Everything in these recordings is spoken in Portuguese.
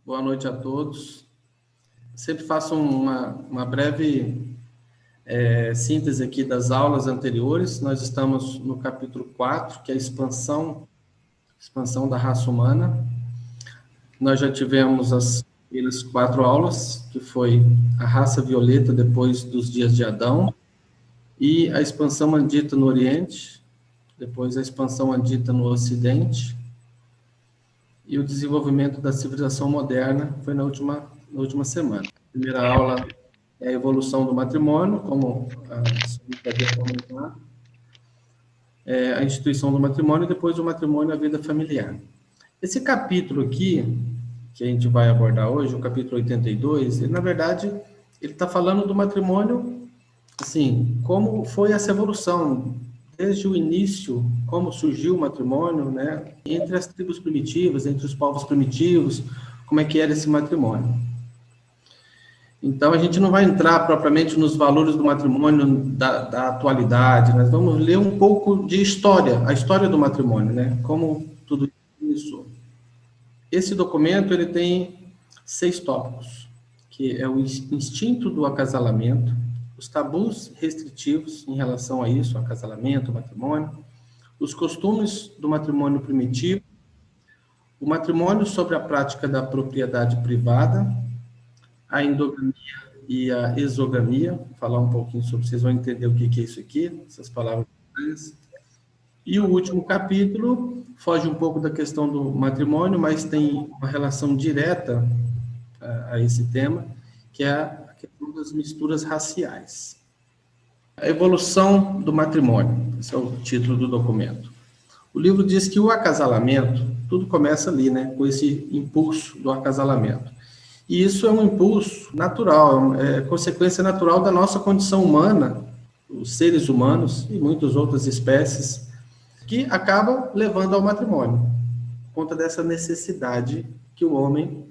Boa noite a todos. Sempre faço uma breve síntese aqui das aulas anteriores. Nós estamos no capítulo 4, que é a expansão da raça humana. Nós já tivemos as primeiras 4 aulas, que foi a raça violeta depois dos dias de Adão, e a expansão andita no Oriente, depois a expansão andita no Ocidente, e o desenvolvimento da civilização moderna foi na última semana. A primeira aula é a evolução do matrimônio, como a senhorita havia comentado, a instituição do matrimônio e depois o matrimônio e a vida familiar. Esse capítulo aqui, que a gente vai abordar hoje, o capítulo 82, ele, na verdade, ele está falando do matrimônio, assim, como foi essa evolução, desde o início, como surgiu o matrimônio, né, entre as tribos primitivas, entre os povos primitivos, como é que era esse matrimônio. Então, a gente não vai entrar propriamente nos valores do matrimônio da atualidade, nós vamos ler um pouco de história, a história do matrimônio, né, como tudo isso. Esse documento, ele tem 6 tópicos, que é o instinto do acasalamento, os tabus restritivos em relação a isso, acasalamento, matrimônio, os costumes do matrimônio primitivo, o matrimônio sobre a prática da propriedade privada, a endogamia e a exogamia, vou falar um pouquinho sobre, vocês vão entender o que é isso aqui, essas palavras. E o último capítulo foge um pouco da questão do matrimônio, mas tem uma relação direta a esse tema, que é a questão das misturas raciais. A evolução do matrimônio, esse é o título do documento. O livro diz que o acasalamento, tudo começa ali, né, com esse impulso do acasalamento. E isso é um impulso natural, é consequência natural da nossa condição humana, os seres humanos e muitas outras espécies, que acaba levando ao matrimônio, por conta dessa necessidade que o homem,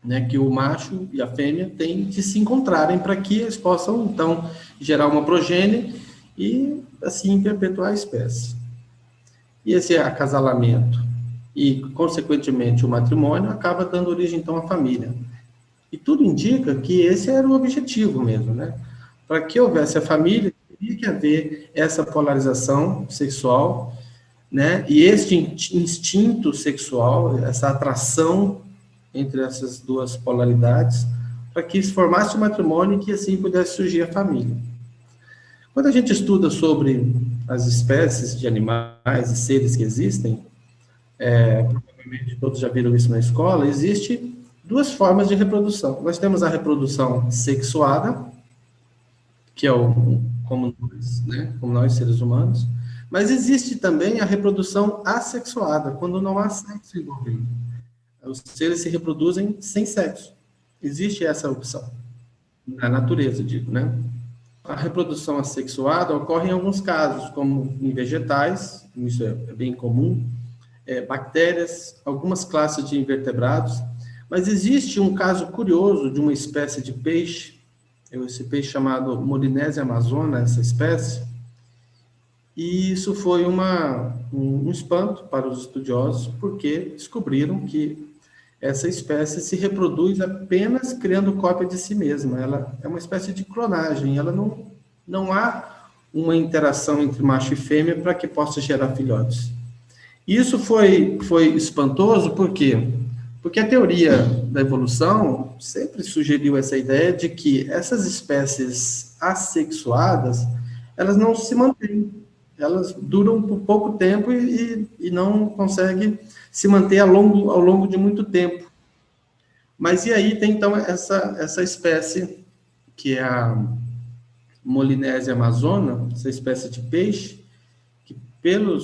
né, que o macho e a fêmea têm de se encontrarem para que eles possam, então, gerar uma progênie e, assim, perpetuar a espécie. E esse acasalamento e, consequentemente, o matrimônio acaba dando origem, então, à família. E tudo indica que esse era o objetivo mesmo, né? Para que houvesse a família, teria que haver essa polarização sexual, né? E este instinto sexual, essa atração entre essas duas polaridades, para que se formasse o matrimônio e que assim pudesse surgir a família. Quando a gente estuda sobre as espécies de animais e seres que existem, provavelmente todos já viram isso na escola, existe 2 formas de reprodução. Nós temos a reprodução sexuada, que é como nós seres humanos, mas existe também a reprodução assexuada, quando não há sexo envolvido. Os seres se reproduzem sem sexo. Existe essa opção. Na natureza, digo, né? A reprodução assexuada ocorre em alguns casos, como em vegetais, isso é bem comum, bactérias, algumas classes de invertebrados, mas existe um caso curioso de uma espécie de peixe, esse peixe chamado Molinésia amazona, essa espécie, e isso foi um espanto para os estudiosos, porque descobriram que essa espécie se reproduz apenas criando cópia de si mesma. Ela é uma espécie de clonagem, ela não há uma interação entre macho e fêmea para que possa gerar filhotes. Isso foi espantoso, por quê? Porque a teoria da evolução sempre sugeriu essa ideia de que essas espécies assexuadas, elas não se mantêm, elas duram por pouco tempo e não conseguem se manter ao longo de muito tempo. Mas e aí tem, então, essa espécie, que é a Molinésia amazona, essa espécie de peixe, que pelo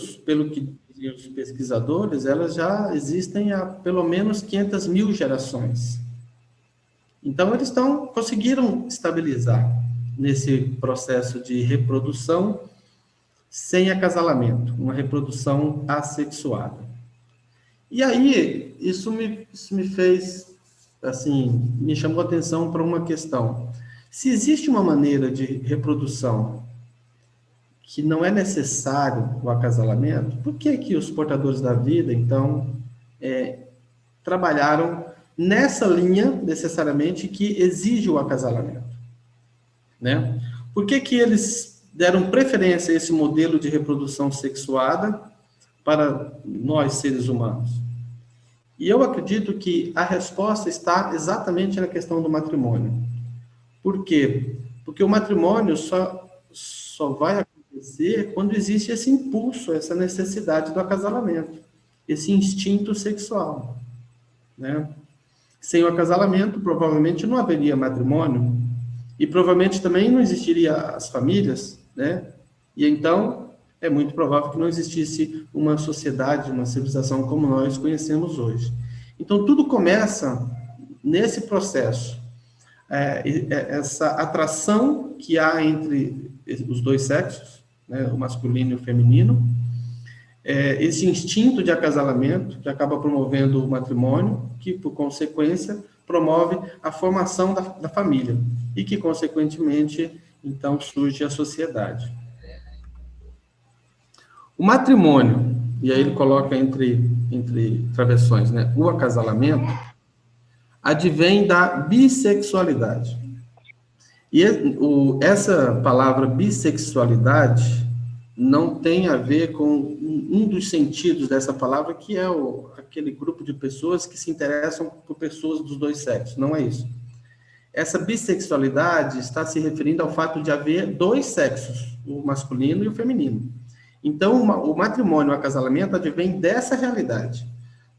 que dizem os pesquisadores, elas já existem há pelo menos 500 mil gerações. Então, eles conseguiram estabilizar nesse processo de reprodução sem acasalamento, uma reprodução assexuada. E aí, isso me fez, assim, me chamou a atenção para uma questão. Se existe uma maneira de reprodução que não é necessário o acasalamento, por que os portadores da vida, então, trabalharam nessa linha, necessariamente, que exige o acasalamento, né? Por que que eles deram preferência a esse modelo de reprodução sexuada para nós, seres humanos? E eu acredito que a resposta está exatamente na questão do matrimônio. Por quê? Porque o matrimônio só vai acontecer quando existe esse impulso, essa necessidade do acasalamento, esse instinto sexual, né? Sem o acasalamento, provavelmente não haveria matrimônio e provavelmente também não existiria as famílias, né? E então é muito provável que não existisse uma sociedade, uma civilização como nós conhecemos hoje. Então tudo começa nesse processo, essa atração que há entre os dois sexos, né, o masculino e o feminino, esse instinto de acasalamento que acaba promovendo o matrimônio, que por consequência promove a formação da família e que consequentemente então surge a sociedade. O matrimônio, e aí ele coloca entre travessões, né, o acasalamento, advém da bissexualidade. E essa palavra bissexualidade não tem a ver com um dos sentidos dessa palavra, que é aquele grupo de pessoas que se interessam por pessoas dos dois sexos. Não é isso. Essa bissexualidade está se referindo ao fato de haver dois sexos, o masculino e o feminino. Então, o matrimônio, o acasalamento, advém dessa realidade,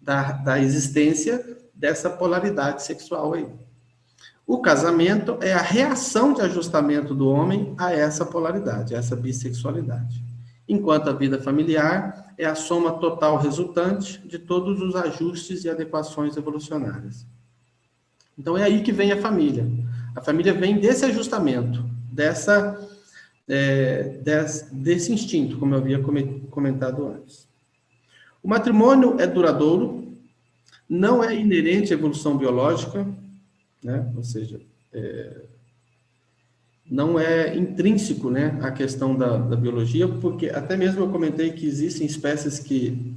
da existência dessa polaridade sexual aí. O casamento é a reação de ajustamento do homem a essa polaridade, a essa bissexualidade. Enquanto a vida familiar é a soma total resultante de todos os ajustes e adequações evolucionárias. Então é aí que vem a família. A família vem desse ajustamento, desse instinto, como eu havia comentado antes. O matrimônio é duradouro, não é inerente à evolução biológica, né? Ou seja, não é intrínseco, né, a questão da biologia, porque até mesmo eu comentei que existem espécies que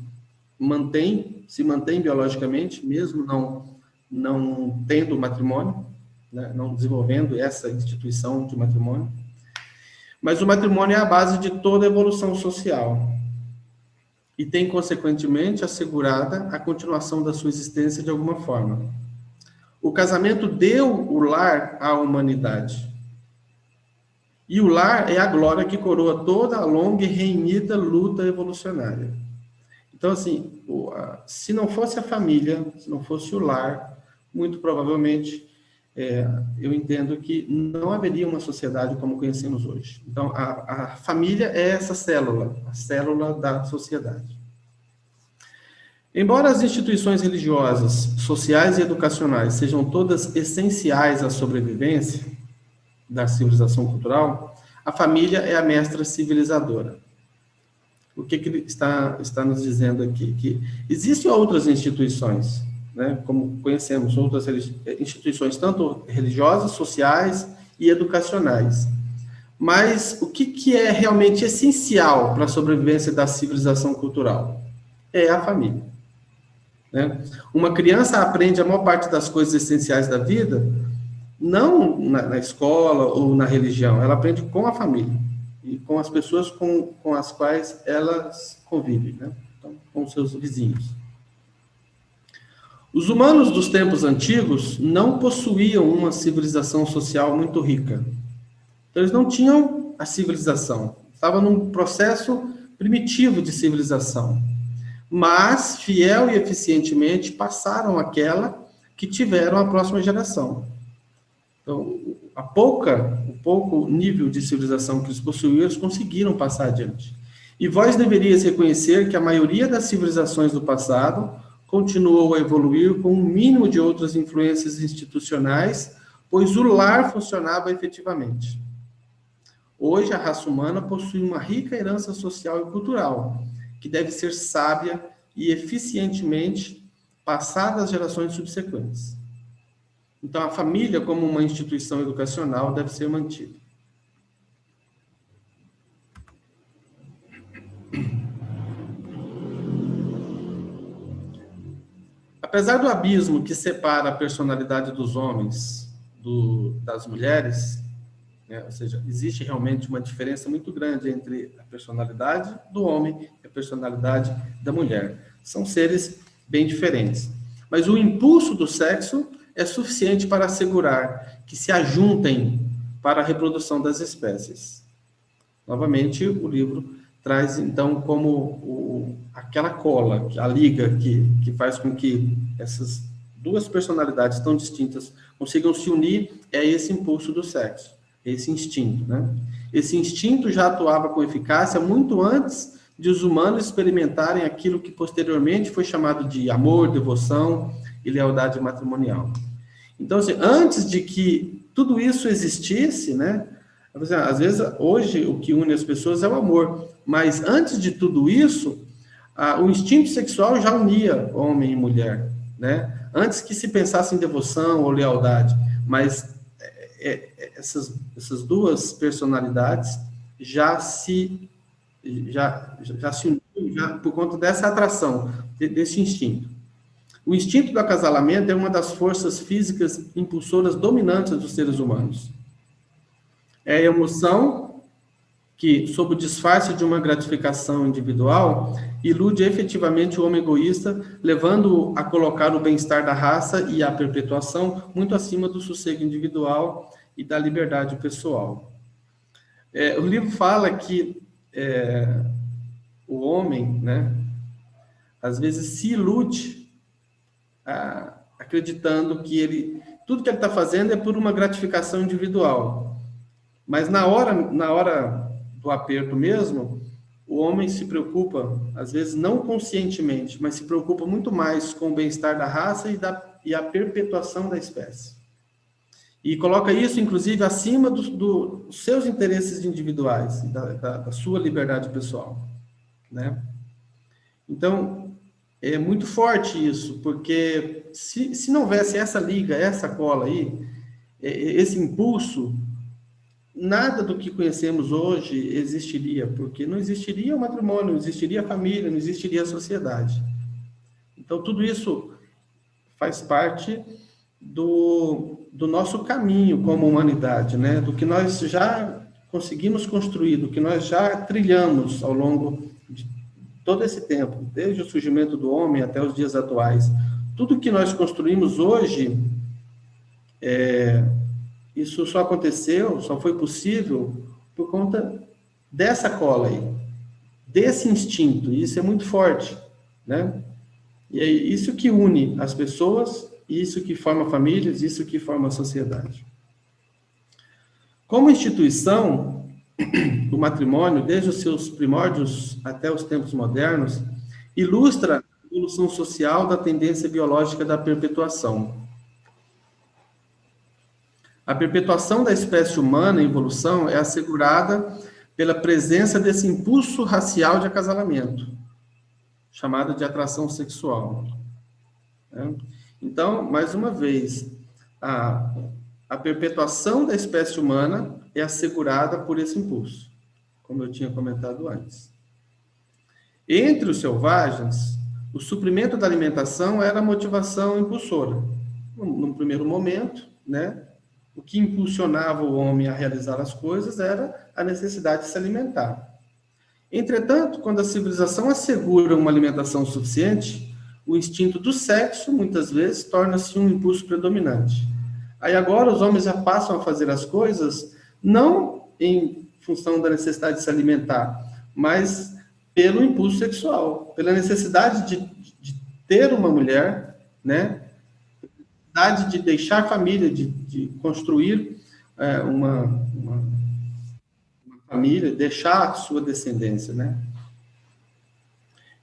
se mantêm biologicamente, mesmo não tendo matrimônio, né, não desenvolvendo essa instituição de matrimônio. Mas o matrimônio é a base de toda a evolução social e tem, consequentemente, assegurada a continuação da sua existência de alguma forma. O casamento deu o lar à humanidade. E o lar é a glória que coroa toda a longa e renhida luta evolucionária. Então, assim, se não fosse a família, se não fosse o lar, muito provavelmente, eu entendo que não haveria uma sociedade como conhecemos hoje. Então, a família é essa célula, a célula da sociedade. Embora as instituições religiosas, sociais e educacionais sejam todas essenciais à sobrevivência da civilização cultural, a família é a mestra civilizadora. O que ele está nos dizendo aqui? Que existem outras instituições, né, como conhecemos, outras instituições, tanto religiosas, sociais e educacionais. Mas o que é realmente essencial para a sobrevivência da civilização cultural? É a família. Né? Uma criança aprende a maior parte das coisas essenciais da vida não na escola ou na religião, ela aprende com a família e com as pessoas com as quais elas convivem, né? Então, com os seus vizinhos. Os humanos dos tempos antigos não possuíam uma civilização social muito rica. Então, eles não tinham a civilização, estava num processo primitivo de civilização, mas, fiel e eficientemente, passaram aquela que tiveram a próxima geração. Então, o pouco nível de civilização que eles possuíam, eles conseguiram passar adiante. E vós deverias reconhecer que a maioria das civilizações do passado continuou a evoluir com um mínimo de outras influências institucionais, pois o lar funcionava efetivamente. Hoje, a raça humana possui uma rica herança social e cultural, que deve ser sábia e eficientemente passada às gerações subsequentes. Então, a família, como uma instituição educacional, deve ser mantida. apesar do abismo que separa a personalidade dos homens das mulheres, né, ou seja, existe realmente uma diferença muito grande entre a personalidade do homem e a personalidade da mulher. São seres bem diferentes. Mas o impulso do sexo é suficiente para assegurar que se ajuntem para a reprodução das espécies. Novamente, o livro traz, então, como aquela cola, a liga que faz com que essas duas personalidades tão distintas consigam se unir, é esse impulso do sexo, esse instinto, né? Esse instinto já atuava com eficácia muito antes de os humanos experimentarem aquilo que posteriormente foi chamado de amor, devoção e lealdade matrimonial. Então, assim, antes de que tudo isso existisse, né? Às vezes, hoje, o que une as pessoas é o amor, mas antes de tudo isso, o instinto sexual já unia homem e mulher, né? Antes que se pensasse em devoção ou lealdade, mas essas duas personalidades já se uniram por conta dessa atração, desse instinto. O instinto do acasalamento é uma das forças físicas impulsoras dominantes dos seres humanos. É a emoção que, sob o disfarce de uma gratificação individual, ilude efetivamente o homem egoísta, levando-o a colocar o bem-estar da raça e a perpetuação muito acima do sossego individual e da liberdade pessoal. O livro fala que o homem, né, às vezes se ilude acreditando que tudo que ele está fazendo é por uma gratificação individual. Mas na hora do aperto mesmo, o homem se preocupa, às vezes não conscientemente, mas se preocupa muito mais com o bem-estar da raça e a perpetuação da espécie. E coloca isso, inclusive, acima dos seus interesses individuais, da sua liberdade pessoal, né? Então, é muito forte isso, porque se não houvesse essa liga, essa cola aí, esse impulso, nada do que conhecemos hoje existiria, porque não existiria o matrimônio, não existiria a família, não existiria a sociedade. Então, tudo isso faz parte do nosso caminho como humanidade, né? Do que nós já conseguimos construir, do que nós já trilhamos ao longo de todo esse tempo, desde o surgimento do homem até os dias atuais. Tudo que nós construímos hoje, isso só aconteceu, só foi possível por conta dessa cola aí, desse instinto, e isso é muito forte, né? E é isso que une as pessoas, isso que forma famílias, isso que forma a sociedade. Como instituição, o matrimônio, desde os seus primórdios até os tempos modernos, ilustra a evolução social da tendência biológica da perpetuação. A perpetuação da espécie humana em evolução é assegurada pela presença desse impulso racial de acasalamento, chamado de atração sexual. Então, mais uma vez, a perpetuação da espécie humana é assegurada por esse impulso, como eu tinha comentado antes. Entre os selvagens, o suprimento da alimentação era a motivação impulsora. No primeiro momento, né, o que impulsionava o homem a realizar as coisas era a necessidade de se alimentar. Entretanto, quando a civilização assegura uma alimentação suficiente, o instinto do sexo, muitas vezes, torna-se um impulso predominante. Aí agora os homens já passam a fazer as coisas não em função da necessidade de se alimentar, mas pelo impulso sexual, pela necessidade de ter uma mulher, né? Necessidade de deixar a família, de construir uma família, deixar a sua descendência, né?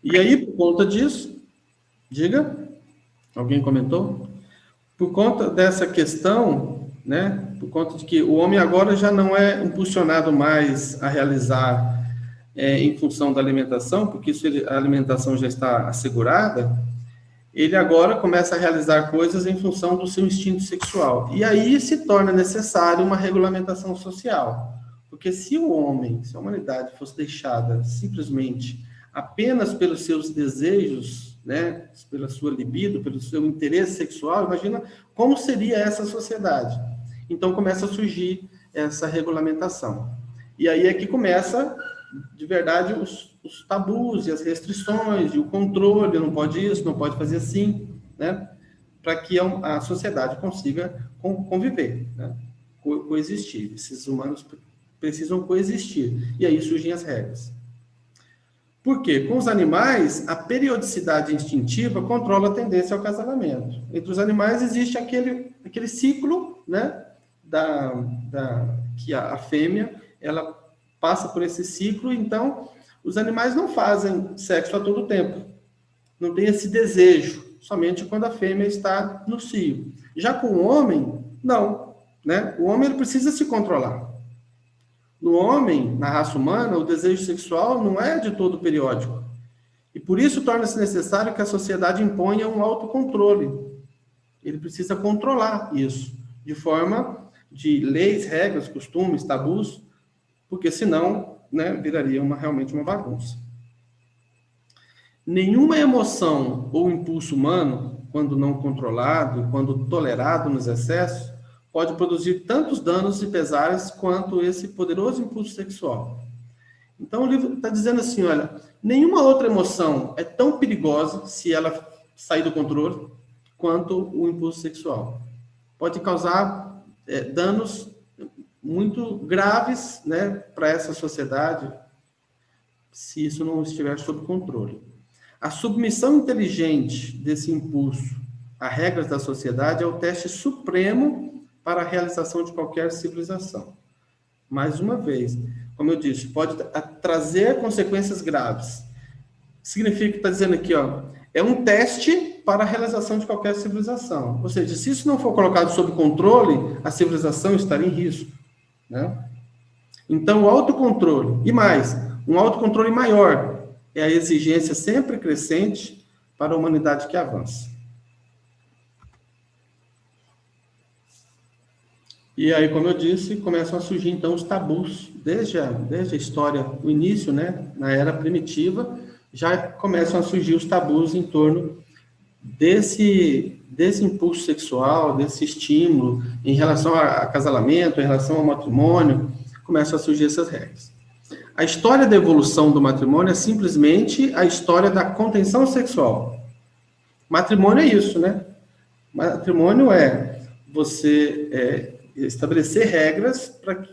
E aí, por conta disso, diga, alguém comentou? Por conta dessa questão, né? Por conta de que o homem agora já não é impulsionado mais a realizar em função da alimentação, porque a alimentação já está assegurada, ele agora começa a realizar coisas em função do seu instinto sexual. E aí se torna necessário uma regulamentação social. Porque se o homem, se a humanidade fosse deixada simplesmente apenas pelos seus desejos né, pela sua libido, pelo seu interesse sexual, imagina como seria essa sociedade. Então começa a surgir essa regulamentação. E aí é que começa, de verdade, os tabus e as restrições, e o controle, não pode isso, não pode fazer assim, né, para que a sociedade consiga conviver, né, coexistir. Esses humanos precisam coexistir. E aí surgem as regras. Por quê? Com os animais, a periodicidade instintiva controla a tendência ao casalamento. Entre os animais existe aquele ciclo, né, que a fêmea, ela passa por esse ciclo, então os animais não fazem sexo a todo tempo. Não tem esse desejo, somente quando a fêmea está no cio. Já com o homem, não, né? O homem ele precisa se controlar. No homem, na raça humana, o desejo sexual não é de todo periódico. E por isso torna-se necessário que a sociedade imponha um autocontrole. Ele precisa controlar isso, de forma de leis, regras, costumes, tabus, porque senão, né, viraria realmente uma bagunça. Nenhuma emoção ou impulso humano, quando não controlado, quando tolerado nos excessos, pode produzir tantos danos e pesares quanto esse poderoso impulso sexual. Então, o livro está dizendo assim, olha, nenhuma outra emoção é tão perigosa, se ela sair do controle, quanto o impulso sexual. Pode causar danos muito graves, né, para essa sociedade, se isso não estiver sob controle. A submissão inteligente desse impulso a regras da sociedade é o teste supremo para a realização de qualquer civilização. Mais uma vez, como eu disse, pode trazer consequências graves. Significa que está dizendo aqui, ó, é um teste para a realização de qualquer civilização. Ou seja, se isso não for colocado sob controle, a civilização estaria em risco, né? Então, o autocontrole, e mais, um autocontrole maior, é a exigência sempre crescente para a humanidade que avança. E aí, como eu disse, começam a surgir, então, os tabus. Desde a história, o início, né, na era primitiva, já começam a surgir os tabus em torno desse impulso sexual, desse estímulo, em relação a casamento, em relação ao matrimônio, começam a surgir essas regras. A história da evolução do matrimônio é simplesmente a história da contenção sexual. Matrimônio é isso, né? Matrimônio é você estabelecer regras para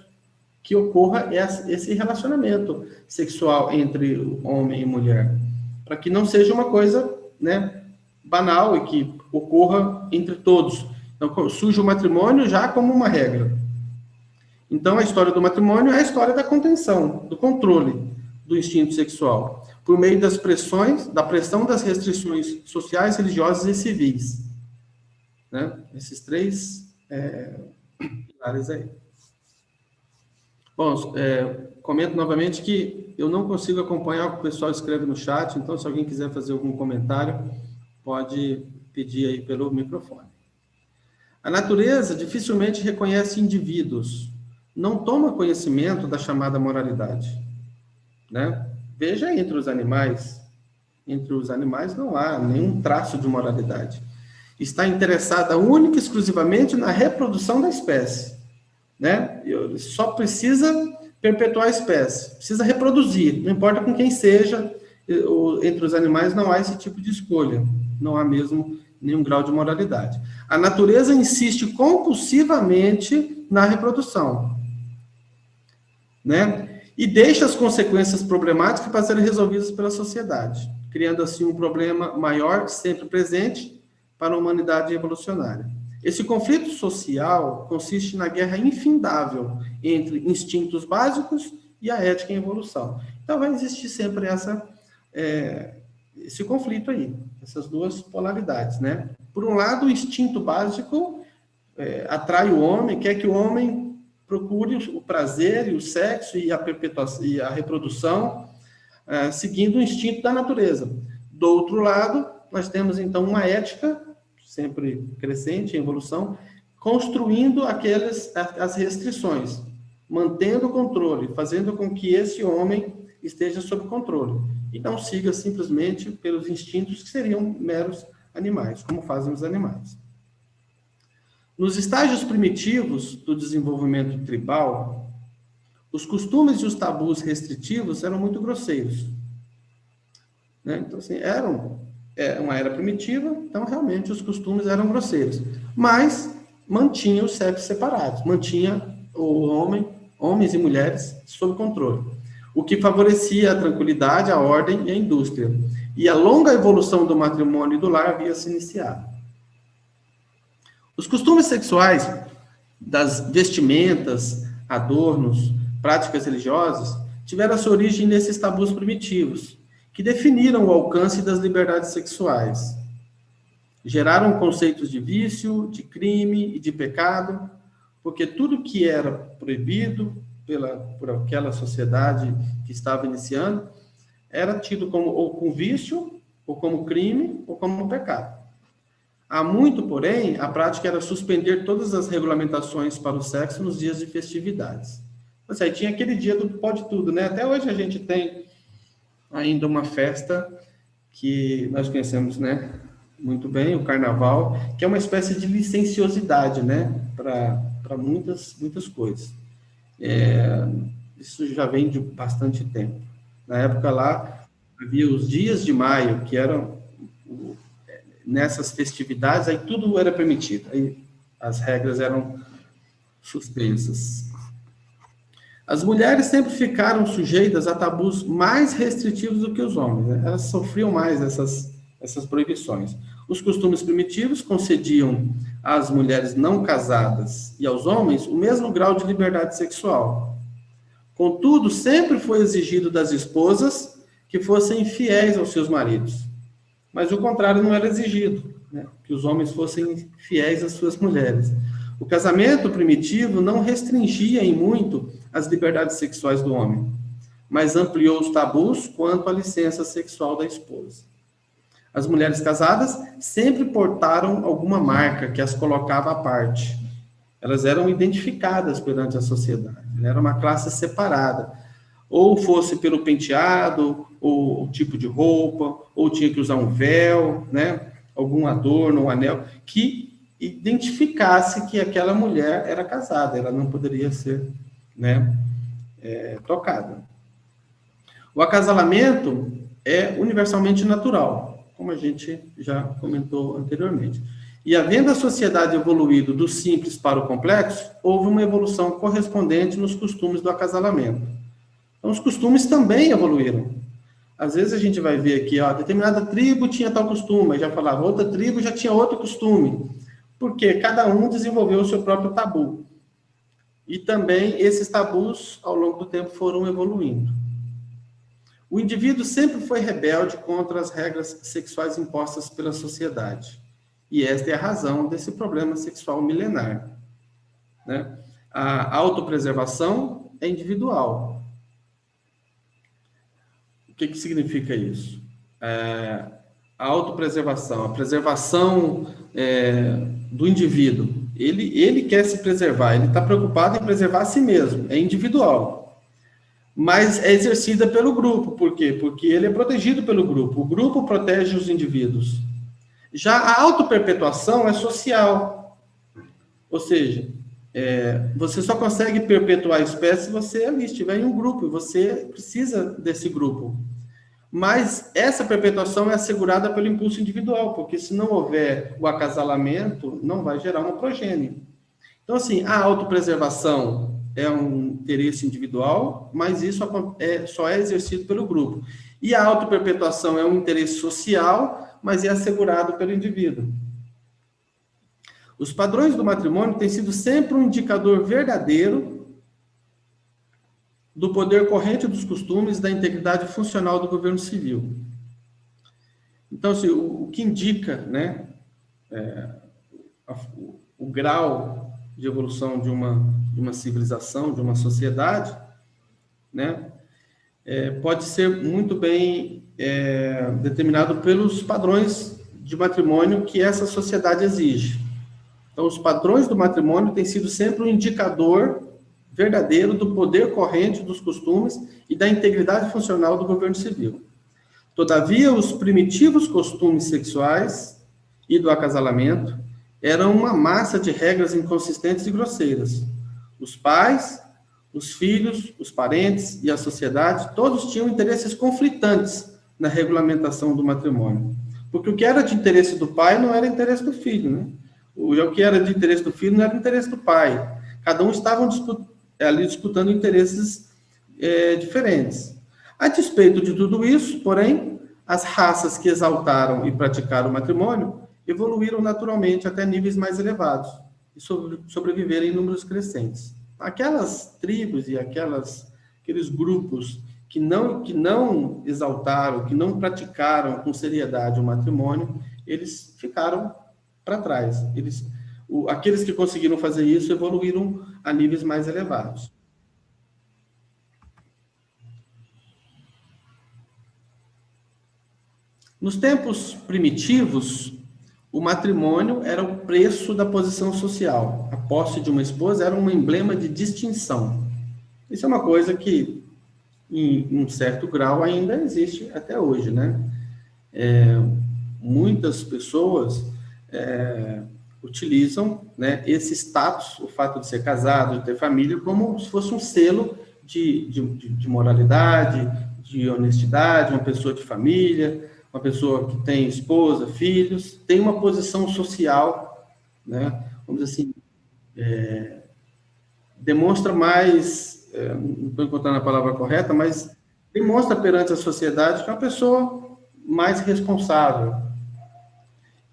que ocorra esse relacionamento sexual entre homem e mulher, para que não seja uma coisa, né, banal e que ocorra entre todos. Então, surge o matrimônio já como uma regra. Então, a história do matrimônio é a história da contenção, do controle do instinto sexual, por meio das pressões, da pressão das restrições sociais, religiosas e civis. Né? Esses três pilares aí. Bom, comento novamente que eu não consigo acompanhar o que o pessoal escreve no chat, então, se alguém quiser fazer algum comentário, pode pedir aí pelo microfone. A natureza dificilmente reconhece indivíduos, não toma conhecimento da chamada moralidade, né? Veja entre os animais não há nenhum traço de moralidade. Está interessada única e exclusivamente na reprodução da espécie, né? Só precisa perpetuar a espécie, precisa reproduzir, não importa com quem seja, entre os animais não há esse tipo de escolha, não há mesmo nenhum grau de moralidade. A natureza insiste compulsivamente na reprodução, né? E deixa as consequências problemáticas para serem resolvidas pela sociedade, criando assim um problema maior, sempre presente, para a humanidade evolucionária. Esse conflito social consiste na guerra infindável entre instintos básicos e a ética em evolução. Então vai existir sempre esse conflito aí, essas duas polaridades, né? Por um lado, o instinto básico atrai o homem, quer que o homem procure o prazer e o sexo e a perpetuação e a reprodução, seguindo o instinto da natureza. Do outro lado, nós temos então uma ética sempre crescente em evolução, construindo as restrições, mantendo o controle, fazendo com que esse homem esteja sob controle e não siga simplesmente pelos instintos que seriam meros animais, como fazem os animais. Nos estágios primitivos do desenvolvimento tribal, os costumes e os tabus restritivos eram muito grosseiros, né? Então, assim, uma era primitiva, então realmente os costumes eram grosseiros, mas mantinha os sexos separados, mantinha homens e mulheres sob controle, o que favorecia a tranquilidade, a ordem e a indústria. E a longa evolução do matrimônio e do lar havia se iniciado. Os costumes sexuais das vestimentas, adornos, práticas religiosas tiveram a sua origem nesses tabus primitivos, que definiram o alcance das liberdades sexuais. Geraram conceitos de vício, de crime e de pecado, porque tudo que era proibido por aquela sociedade que estava iniciando era tido como ou com vício, ou como crime, ou como pecado. Há muito, porém, a prática era suspender todas as regulamentações para o sexo nos dias de festividades. Mas aí tinha aquele dia do pode tudo, né? Até hoje a gente tem ainda uma festa que nós conhecemos, né, muito bem, o Carnaval, que é uma espécie de licenciosidade, né, para muitas coisas. Isso já vem de bastante tempo. Na época lá, havia os dias de maio, que eram nessas festividades, aí tudo era permitido, aí as regras eram suspensas. As mulheres sempre ficaram sujeitas a tabus mais restritivos do que os homens, né? Elas sofriam mais essas proibições. Os costumes primitivos concediam às mulheres não casadas e aos homens o mesmo grau de liberdade sexual. Contudo, sempre foi exigido das esposas que fossem fiéis aos seus maridos. Mas o contrário não era exigido, né? Que os homens fossem fiéis às suas mulheres. O casamento primitivo não restringia em muito as liberdades sexuais do homem, mas ampliou os tabus quanto à licença sexual da esposa. As mulheres casadas sempre portaram alguma marca que as colocava à parte. Elas eram identificadas perante a sociedade, era uma classe separada. Ou fosse pelo penteado, ou o tipo de roupa, ou tinha que usar um véu, né? Algum adorno, um anel, que identificasse que aquela mulher era casada, ela não poderia ser, né, tocada. O acasalamento é universalmente natural, como a gente já comentou anteriormente. E havendo a sociedade evoluído do simples para o complexo, houve uma evolução correspondente nos costumes do acasalamento. Então, os costumes também evoluíram. Às vezes a gente vai ver aqui, ó, determinada tribo tinha tal costume, aí já falava, outra tribo já tinha outro costume, porque cada um desenvolveu o seu próprio tabu. E também esses tabus, ao longo do tempo, foram evoluindo. O indivíduo sempre foi rebelde contra as regras sexuais impostas pela sociedade. E esta é a razão desse problema sexual milenar, né? A autopreservação é individual. O que significa isso? A autopreservação, a preservação do indivíduo. Ele quer se preservar, ele está preocupado em preservar a si mesmo, é individual. Mas é exercida pelo grupo. Por quê? Porque ele é protegido pelo grupo. O grupo protege os indivíduos. Já a autoperpetuação é social. Ou seja, você só consegue perpetuar a espécie se você ali estiver em um grupo, e você precisa desse grupo. Mas essa perpetuação é assegurada pelo impulso individual, porque se não houver o acasalamento, não vai gerar uma progênie. Então, assim, a autopreservação é um interesse individual, mas isso só é exercido pelo grupo. E a autoperpetuação é um interesse social, mas é assegurado pelo indivíduo. Os padrões do matrimônio têm sido sempre um indicador verdadeiro do poder corrente dos costumes e da integridade funcional do governo civil. Então, assim, o que indica, né, o grau de evolução de uma civilização, de uma sociedade, né, pode ser muito bem determinado pelos padrões de matrimônio que essa sociedade exige. Então, os padrões do matrimônio têm sido sempre um indicador verdadeiro do poder corrente dos costumes e da integridade funcional do governo civil. Todavia, os primitivos costumes sexuais e do acasalamento eram uma massa de regras inconsistentes e grosseiras. Os pais, os filhos, os parentes e a sociedade, todos tinham interesses conflitantes na regulamentação do matrimônio. Porque o que era de interesse do pai não era interesse do filho, né? O que era de interesse do filho não era interesse do pai. Cada um estava ali disputando interesses diferentes. A despeito de tudo isso, porém, as raças que exaltaram e praticaram o matrimônio evoluíram naturalmente até níveis mais elevados e sobreviveram em números crescentes. Aquelas tribos e aqueles grupos que não exaltaram, que não praticaram com seriedade o matrimônio, eles ficaram para trás. Aqueles que conseguiram fazer isso evoluíram a níveis mais elevados. Nos tempos primitivos, o matrimônio era o preço da posição social. A posse de uma esposa era um emblema de distinção. Isso é uma coisa que, em um certo grau, ainda existe até hoje, né? Muitas pessoas utilizam, né, esse status, o fato de ser casado, de ter família, como se fosse um selo de moralidade, de honestidade, uma pessoa de família, uma pessoa que tem esposa, filhos, tem uma posição social, né, vamos dizer assim, demonstra mais, não estou encontrando a palavra correta, mas demonstra perante a sociedade que é uma pessoa mais responsável.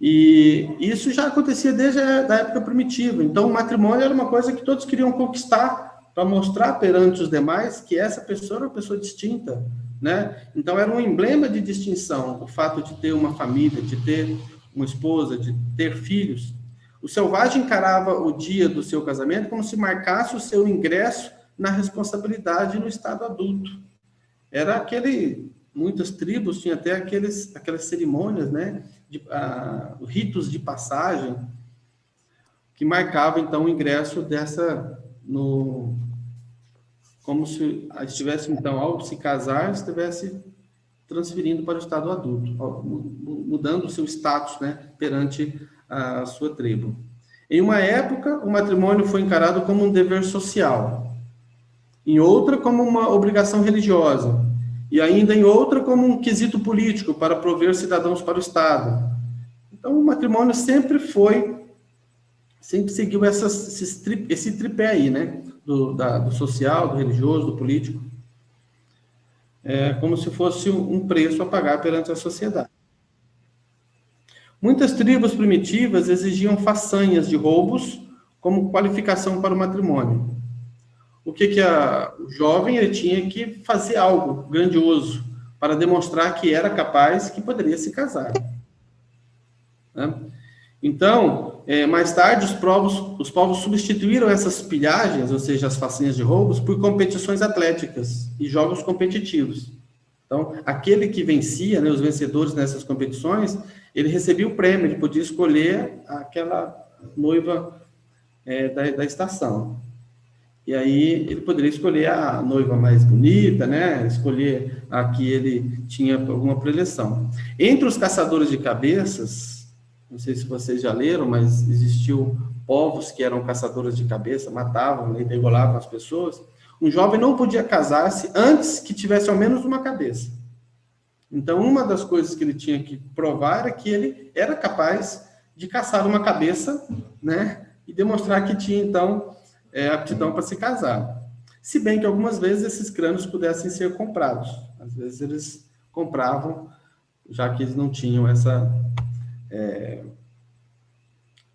E isso já acontecia desde a época primitiva. Então, o matrimônio era uma coisa que todos queriam conquistar para mostrar perante os demais que essa pessoa era uma pessoa distinta, né? Então, era um emblema de distinção, o fato de ter uma família, de ter uma esposa, de ter filhos. O selvagem encarava o dia do seu casamento como se marcasse o seu ingresso na responsabilidade no estado adulto. Era muitas tribos tinham até aquelas cerimônias, né? Ritos de passagem que marcavam, então, o ingresso como se estivesse, então, ao se casar, estivesse transferindo para o estado adulto, mudando o seu status, né, perante a sua tribo. Em uma época, o matrimônio foi encarado como um dever social, em outra, como uma obrigação religiosa, e ainda em outra, como um quesito político para prover cidadãos para o Estado. Então, o matrimônio sempre seguiu esse tripé aí, né? Do social, do religioso, do político. Como se fosse um preço a pagar perante a sociedade. Muitas tribos primitivas exigiam façanhas de roubos como qualificação para o matrimônio. O jovem ele tinha que fazer algo grandioso para demonstrar que era capaz, que poderia se casar. Né? Então, mais tarde, os povos substituíram essas pilhagens, ou seja, as façanhas de roubos, por competições atléticas e jogos competitivos. Então, aquele que vencia, né, os vencedores nessas competições, ele recebia o prêmio, ele podia escolher aquela noiva da estação. E aí ele poderia escolher a noiva mais bonita, né? Escolher a que ele tinha alguma predileção. Entre os caçadores de cabeças, não sei se vocês já leram, mas existiu povos que eram caçadores de cabeça, matavam, né, e degolavam as pessoas. Um jovem não podia casar-se antes que tivesse ao menos uma cabeça. Então, uma das coisas que ele tinha que provar era que ele era capaz de caçar uma cabeça, né? E demonstrar que tinha, então, aptidão para se casar. Se bem que algumas vezes esses crânios pudessem ser comprados. Às vezes eles compravam, já que eles não tinham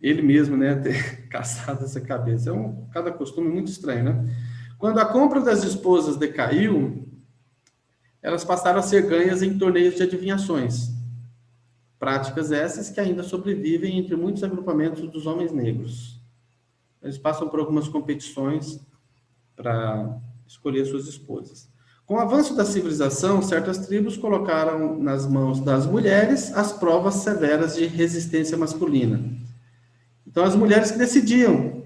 ele mesmo, né, ter caçado essa cabeça. Cada costume muito estranho, né? Quando a compra das esposas decaiu, elas passaram a ser ganhas em torneios de adivinhações. Práticas essas que ainda sobrevivem entre muitos agrupamentos dos homens negros. Eles passam por algumas competições para escolher suas esposas. Com o avanço da civilização, certas tribos colocaram nas mãos das mulheres as provas severas de resistência masculina. Então, as mulheres que decidiam.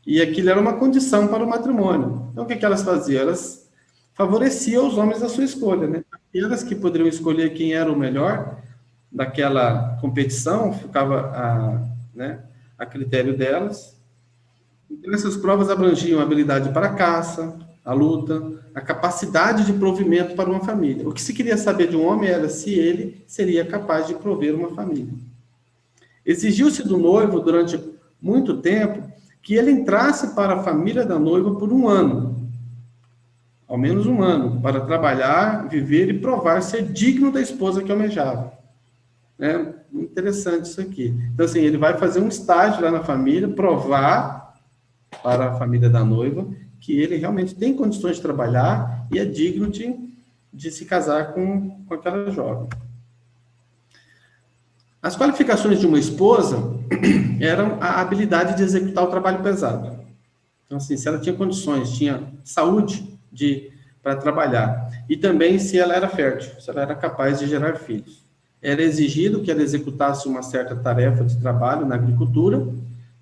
E aquilo era uma condição para o matrimônio. Então, o que elas faziam? Elas favoreciam os homens da sua escolha, né? Aquelas que poderiam escolher quem era o melhor daquela competição, ficava a critério delas. Então, essas provas abrangiam a habilidade para a caça, a luta, a capacidade de provimento para uma família. O que se queria saber de um homem era se ele seria capaz de prover uma família. Exigiu-se do noivo, durante muito tempo, que ele entrasse para a família da noiva por 1 ano, ao menos 1 ano, para trabalhar, viver e provar ser digno da esposa que almejava. É interessante isso aqui. Então, assim, ele vai fazer um estágio lá na família, provar para a família da noiva que ele realmente tem condições de trabalhar e é digno de se casar com aquela jovem. As qualificações de uma esposa eram a habilidade de executar o trabalho pesado. Então, assim, se ela tinha condições, tinha saúde para trabalhar, e também se ela era fértil, se ela era capaz de gerar filhos. Era exigido que ela executasse uma certa tarefa de trabalho na agricultura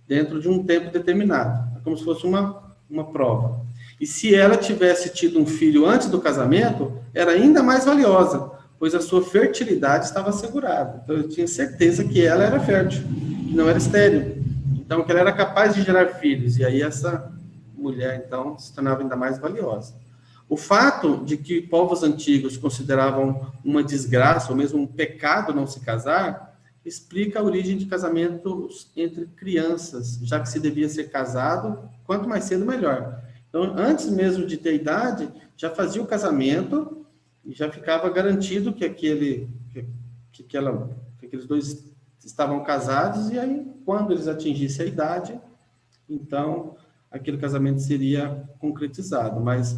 dentro de um tempo determinado, como se fosse uma prova. E se ela tivesse tido um filho antes do casamento, era ainda mais valiosa, pois a sua fertilidade estava assegurada. Então, eu tinha certeza que ela era fértil, que não era estéril. Então, que ela era capaz de gerar filhos. E aí, essa mulher, então, se tornava ainda mais valiosa. O fato de que povos antigos consideravam uma desgraça, ou mesmo um pecado não se casar, explica a origem de casamentos entre crianças, já que se devia ser casado, quanto mais cedo, melhor. Então, antes mesmo de ter idade, já fazia o casamento e já ficava garantido que aqueles dois estavam casados, e aí, quando eles atingissem a idade, então, aquele casamento seria concretizado. Mas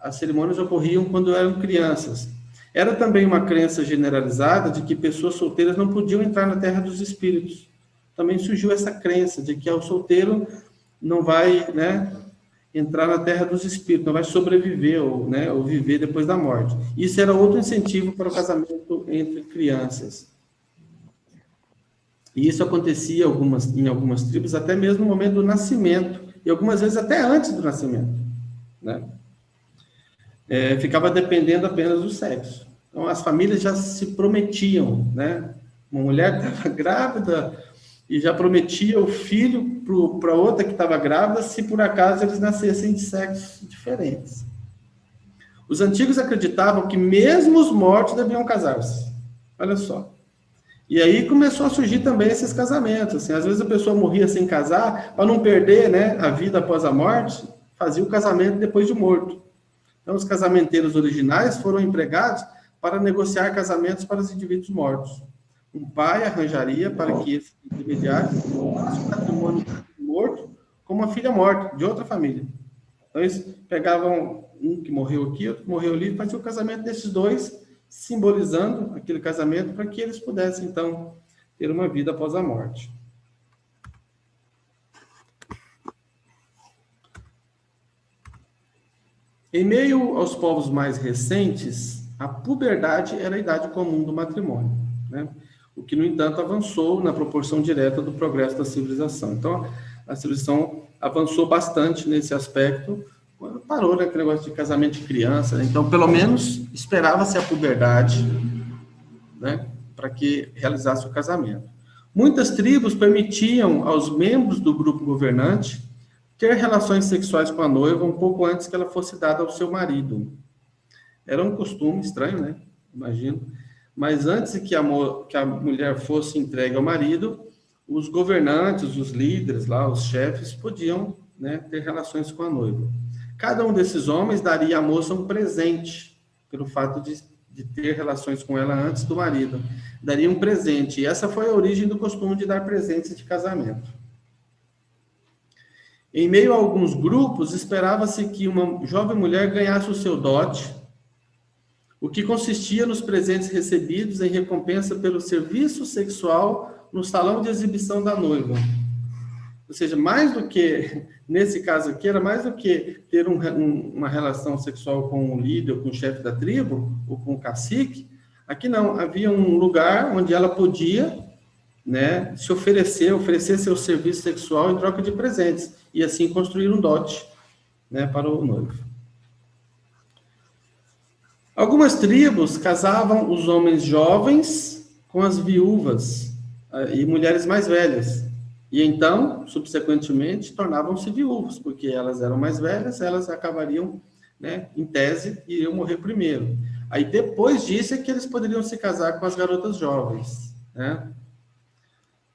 as cerimônias ocorriam quando eram crianças. Era também uma crença generalizada de que pessoas solteiras não podiam entrar na terra dos espíritos. Também surgiu essa crença de que o solteiro não vai, entrar na terra dos espíritos, não vai sobreviver ou viver depois da morte. Isso era outro incentivo para o casamento entre crianças. E isso acontecia em algumas tribos até mesmo no momento do nascimento, e algumas vezes até antes do nascimento, ficava dependendo apenas do sexo. Então, as famílias já se prometiam, Uma mulher estava grávida e já prometia o filho para outra que estava grávida, se por acaso eles nascessem de sexos diferentes. Os antigos acreditavam que mesmo os mortos deviam casar-se. Olha só. E aí começou a surgir também esses casamentos. Assim, às vezes a pessoa morria sem casar, para não perder a vida após a morte, fazia o casamento depois de morto. Então, os casamenteiros originais foram empregados para negociar casamentos para os indivíduos mortos. Um pai arranjaria para que esse intermediário fosse o patrimônio morto com uma filha morta, de outra família. Então, eles pegavam um que morreu aqui, outro que morreu ali, e faziam o casamento desses dois, simbolizando aquele casamento para que eles pudessem, então, ter uma vida após a morte. Em meio aos povos mais recentes, a puberdade era a idade comum do matrimônio, o que, no entanto, avançou na proporção direta do progresso da civilização. Então, a civilização avançou bastante nesse aspecto, quando parou aquele negócio de casamento de criança. Então, pelo menos, esperava-se a puberdade, para que realizasse o casamento. Muitas tribos permitiam aos membros do grupo governante ter relações sexuais com a noiva um pouco antes que ela fosse dada ao seu marido. Era um costume estranho, Imagino. Mas antes que a mulher fosse entregue ao marido, os governantes, os líderes, os chefes, podiam ter relações com a noiva. Cada um desses homens daria à moça um presente, pelo fato de ter relações com ela antes do marido. Daria um presente. E essa foi a origem do costume de dar presentes de casamento. Em meio a alguns grupos, esperava-se que uma jovem mulher ganhasse o seu dote, o que consistia nos presentes recebidos em recompensa pelo serviço sexual no salão de exibição da noiva. Ou seja, mais do que, nesse caso aqui, era mais do que ter uma relação sexual com o líder, com o chefe da tribo, ou com o cacique. Aqui não, havia um lugar onde ela podia né, se oferecer seu serviço sexual em troca de presentes, e assim construir um dote, né, para o noivo. Algumas tribos casavam os homens jovens com as viúvas e mulheres mais velhas, e então, subsequentemente, tornavam-se viúvas, porque elas eram mais velhas, elas acabariam, né, em tese, iriam morrer primeiro. Aí, depois disso, é que eles poderiam se casar com as garotas jovens, né?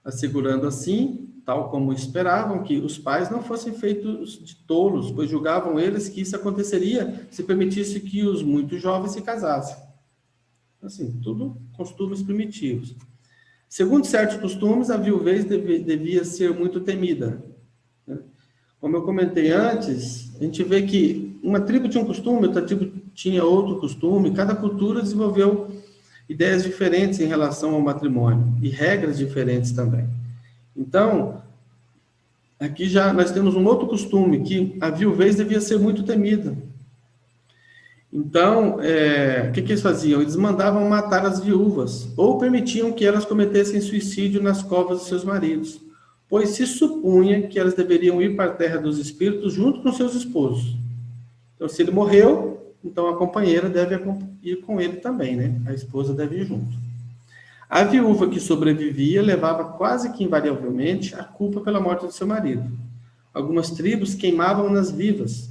Assegurando assim, tal como esperavam, que os pais não fossem feitos de tolos, pois julgavam eles que isso aconteceria se permitisse que os muito jovens se casassem. Assim, tudo costumes primitivos. Segundo certos costumes, a viuvez devia ser muito temida, né? Como eu comentei antes, a gente vê que uma tribo tinha um costume, outra tribo tinha outro costume, cada cultura desenvolveu ideias diferentes em relação ao matrimônio e regras diferentes também. Então, aqui já nós temos um outro costume, que a viuvez devia ser muito temida. Então, o que eles faziam? Eles mandavam matar as viúvas, ou permitiam que elas cometessem suicídio nas covas de seus maridos, pois se supunha que elas deveriam ir para a terra dos espíritos junto com seus esposos. Então, se ele morreu, então a companheira deve ir com ele também, né? A esposa deve ir junto. A viúva que sobrevivia levava quase que invariavelmente a culpa pela morte do seu marido. Algumas tribos queimavam-nas vivas.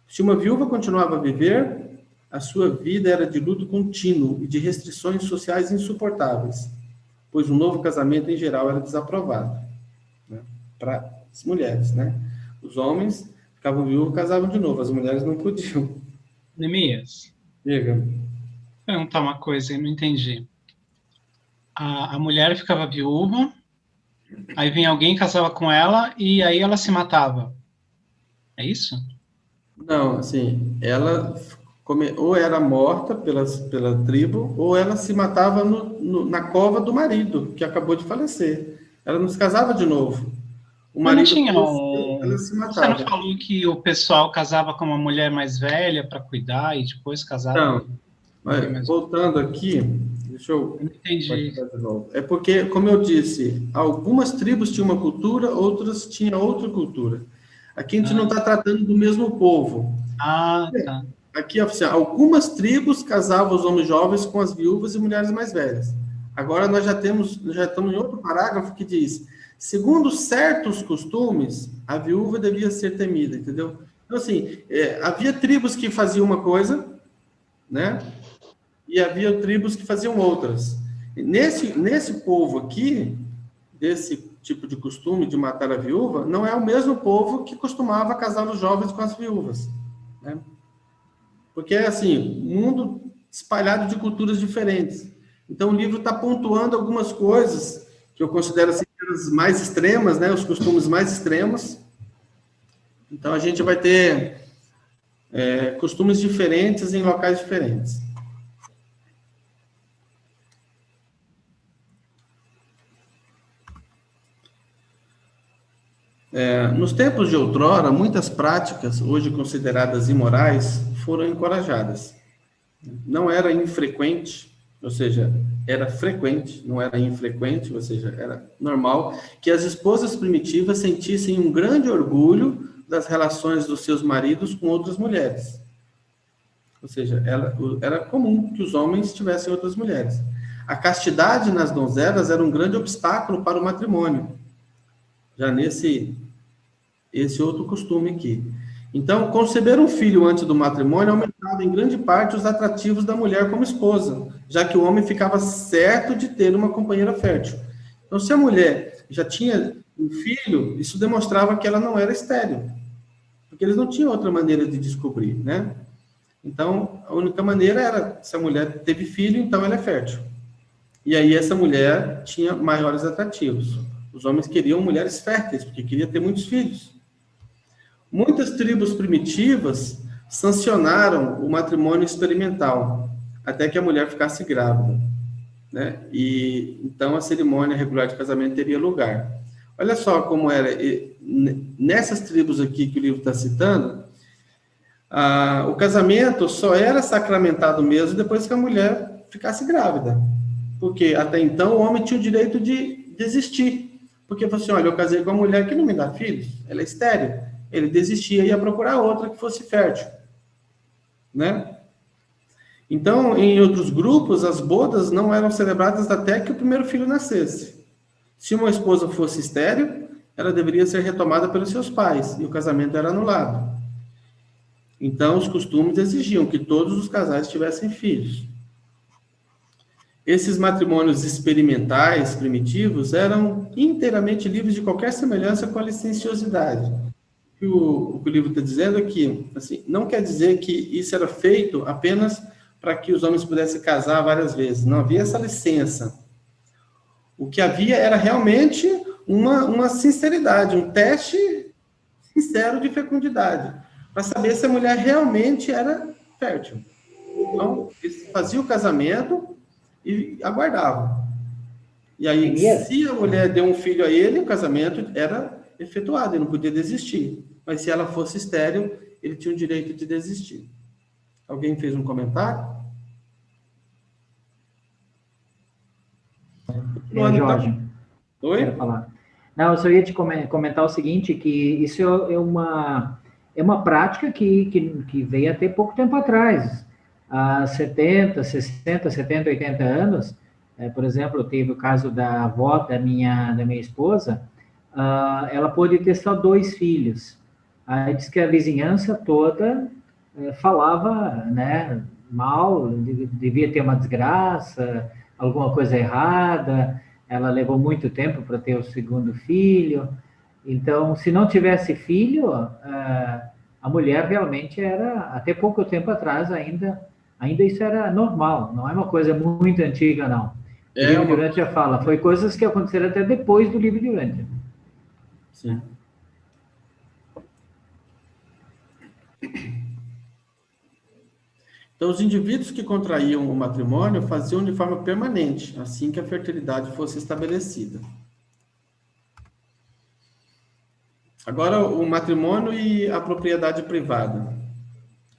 Se uma viúva continuava a viver, a sua vida era de luto contínuo e de restrições sociais insuportáveis, pois um novo casamento, em geral, era desaprovado, né, para as mulheres, né? Os homens ficavam viúvos e casavam de novo, as mulheres não podiam. Neemias, Diga. vou perguntar uma coisa, eu não entendi. A mulher ficava viúva, aí vinha alguém, casava com ela, e aí ela se matava. É isso? Não, assim, ela ou era morta pela tribo, ou ela se matava na cova do marido, que acabou de falecer. Ela não se casava de novo. O Mas não marido tinha faleceu, ela um... se Você não matava. falou que o pessoal casava com uma mulher mais velha para cuidar e depois casava Então, com alguém mas mais... voltando aqui, deixa Eu eu não entendi. partilhar de novo. É porque, como eu disse, algumas tribos tinham uma cultura, outras tinham outra cultura. Aqui a gente não está tratando do mesmo povo. Tá. Aqui, assim, algumas tribos casavam os homens jovens com as viúvas e mulheres mais velhas. Agora nós já estamos em outro parágrafo que diz: segundo certos costumes, a viúva devia ser temida, entendeu? Então, assim, havia tribos que faziam uma coisa, né? E havia tribos que faziam outras. Nesse povo aqui, desse tipo de costume de matar a viúva, não é o mesmo povo que costumava casar os jovens com as viúvas, né? Porque é assim, mundo espalhado de culturas diferentes. Então o livro está pontuando algumas coisas que eu considero assim, as mais extremas, né? Os costumes mais extremos. Então a gente vai ter costumes diferentes em locais diferentes. Nos tempos de outrora, muitas práticas, hoje consideradas imorais, foram encorajadas. Não era infrequente, ou seja, era frequente, não era infrequente, ou seja, era normal, que as esposas primitivas sentissem um grande orgulho das relações dos seus maridos com outras mulheres. Ou seja, era comum que os homens tivessem outras mulheres. A castidade nas donzelas era um grande obstáculo para o matrimônio. Já esse outro costume aqui. Então, conceber um filho antes do matrimônio aumentava em grande parte os atrativos da mulher como esposa, já que o homem ficava certo de ter uma companheira fértil. Então, se a mulher já tinha um filho, isso demonstrava que ela não era estéril, porque eles não tinham outra maneira de descobrir, né? Então, a única maneira era, se a mulher teve filho, então ela é fértil. E aí essa mulher tinha maiores atrativos. Os homens queriam mulheres férteis, porque queriam ter muitos filhos. Muitas tribos primitivas sancionaram o matrimônio experimental, até que a mulher ficasse grávida, né? E então a cerimônia regular de casamento teria lugar. Olha só como era. Nessas tribos aqui que o livro está citando, o casamento só era sacramentado mesmo depois que a mulher ficasse grávida, porque até então o homem tinha o direito de desistir. Porque falou assim, olha, eu casei com uma mulher que não me dá filhos, ela é estéril. Ele desistia e ia procurar outra que fosse fértil, né? Então, em outros grupos, as bodas não eram celebradas até que o primeiro filho nascesse. Se uma esposa fosse estéril, ela deveria ser retomada pelos seus pais, e o casamento era anulado. Então, os costumes exigiam que todos os casais tivessem filhos. Esses matrimônios experimentais, primitivos, eram inteiramente livres de qualquer semelhança com a licenciosidade. O que o livro está dizendo é que, assim, não quer dizer que isso era feito apenas para que os homens pudessem casar várias vezes. Não havia essa licença. O que havia era realmente uma sinceridade, um teste sincero de fecundidade, para saber se a mulher realmente era fértil. Então, eles faziam o casamento e aguardavam. E aí, se a mulher deu um filho a ele, o casamento era efetuado, ele não podia desistir. Mas se ela fosse estéril, ele tinha o direito de desistir. Alguém fez um comentário? Jorge, Oi? quero falar. Não, eu só ia te comentar o seguinte, que isso é uma prática que veio até pouco tempo atrás. Há 70, 60, 70, 80 anos, por exemplo, teve o caso da avó da minha esposa, ela pôde ter só 2 filhos. Aí diz que a vizinhança toda falava, né, mal, devia ter uma desgraça, alguma coisa errada, ela levou muito tempo para ter o segundo filho. Então, se não tivesse filho, a mulher realmente era, até pouco tempo atrás ainda isso era normal, não é uma coisa muito antiga, não. O livro de Urântia já fala, foi coisas que aconteceram até depois do livro de Urântia. Sim. Então, os indivíduos que contraíam o matrimônio faziam de forma permanente, assim que a fertilidade fosse estabelecida. Agora, o matrimônio e a propriedade privada.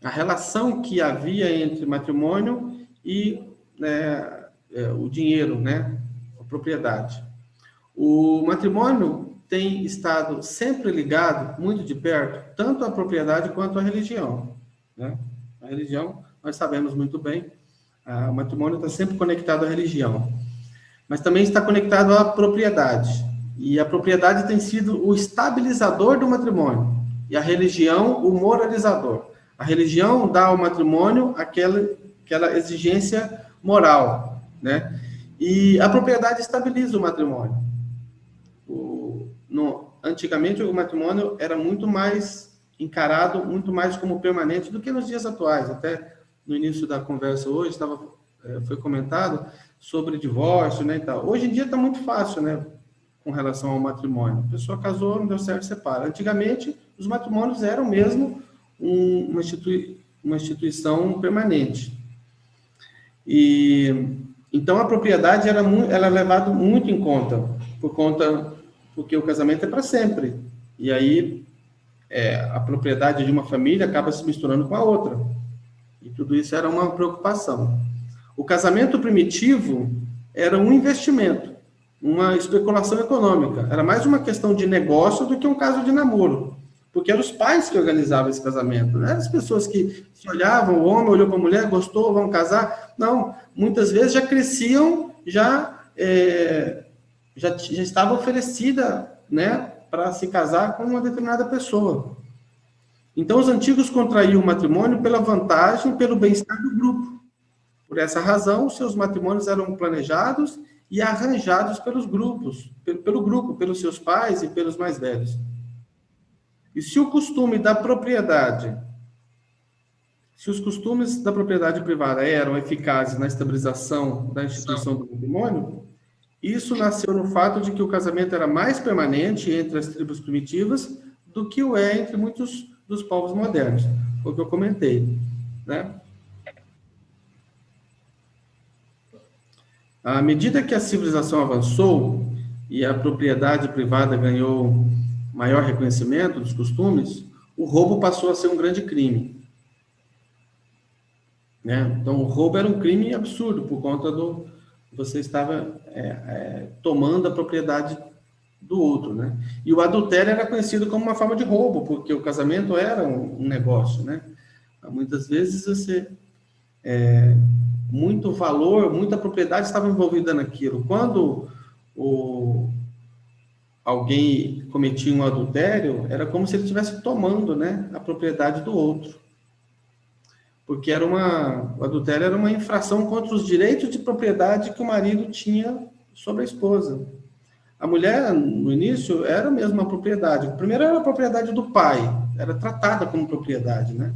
A relação que havia entre matrimônio e o dinheiro, né, a propriedade. O matrimônio tem estado sempre ligado, muito de perto, tanto à propriedade quanto à religião, né? A religião, nós sabemos muito bem, o matrimônio está sempre conectado à religião, mas também está conectado à propriedade. E a propriedade tem sido o estabilizador do matrimônio, e a religião o moralizador. A religião dá ao matrimônio aquela exigência moral, né? E a propriedade estabiliza o matrimônio. Antigamente, o matrimônio era muito mais encarado, muito mais como permanente do que nos dias atuais. Até no início da conversa hoje, foi comentado sobre divórcio, né, e tal. Hoje em dia está muito fácil, né, com relação ao matrimônio. A pessoa casou, não deu certo, separa. Antigamente, os matrimônios eram mesmo uma instituição permanente. E então a propriedade era levada muito em conta, porque o casamento é para sempre. E aí a propriedade de uma família acaba se misturando com a outra. E tudo isso era uma preocupação. O casamento primitivo era um investimento, uma especulação econômica. Era mais uma questão de negócio do que um caso de namoro. Porque eram os pais que organizavam esse casamento. Não eram as pessoas que se olhavam, o homem olhou para a mulher, gostou, vão casar. Não, muitas vezes já cresciam, já estava oferecida, né, para se casar com uma determinada pessoa. Então, os antigos contraíam o matrimônio pela vantagem, pelo bem-estar do grupo. Por essa razão, seus matrimônios eram planejados e arranjados pelos grupos, pelo grupo, pelos seus pais e pelos mais velhos. E se os costumes da propriedade privada eram eficazes na estabilização da instituição do matrimônio, isso nasceu no fato de que o casamento era mais permanente entre as tribos primitivas do que o é entre muitos dos povos modernos. Foi o que eu comentei, né? À medida que a civilização avançou e a propriedade privada ganhou maior reconhecimento dos costumes, o roubo passou a ser um grande crime, né? Então, o roubo era um crime absurdo por conta você estava tomando a propriedade do outro, né? E o adultério era conhecido como uma forma de roubo, porque o casamento era um negócio, né? Muitas vezes muito valor, muita propriedade estava envolvida naquilo. Quando alguém cometia um adultério, era como se ele estivesse tomando, né, a propriedade do outro. Porque o adultério era uma infração contra os direitos de propriedade que o marido tinha sobre a esposa. A mulher, no início, era mesmo uma propriedade. Primeiro era a propriedade do pai, era tratada como propriedade, né?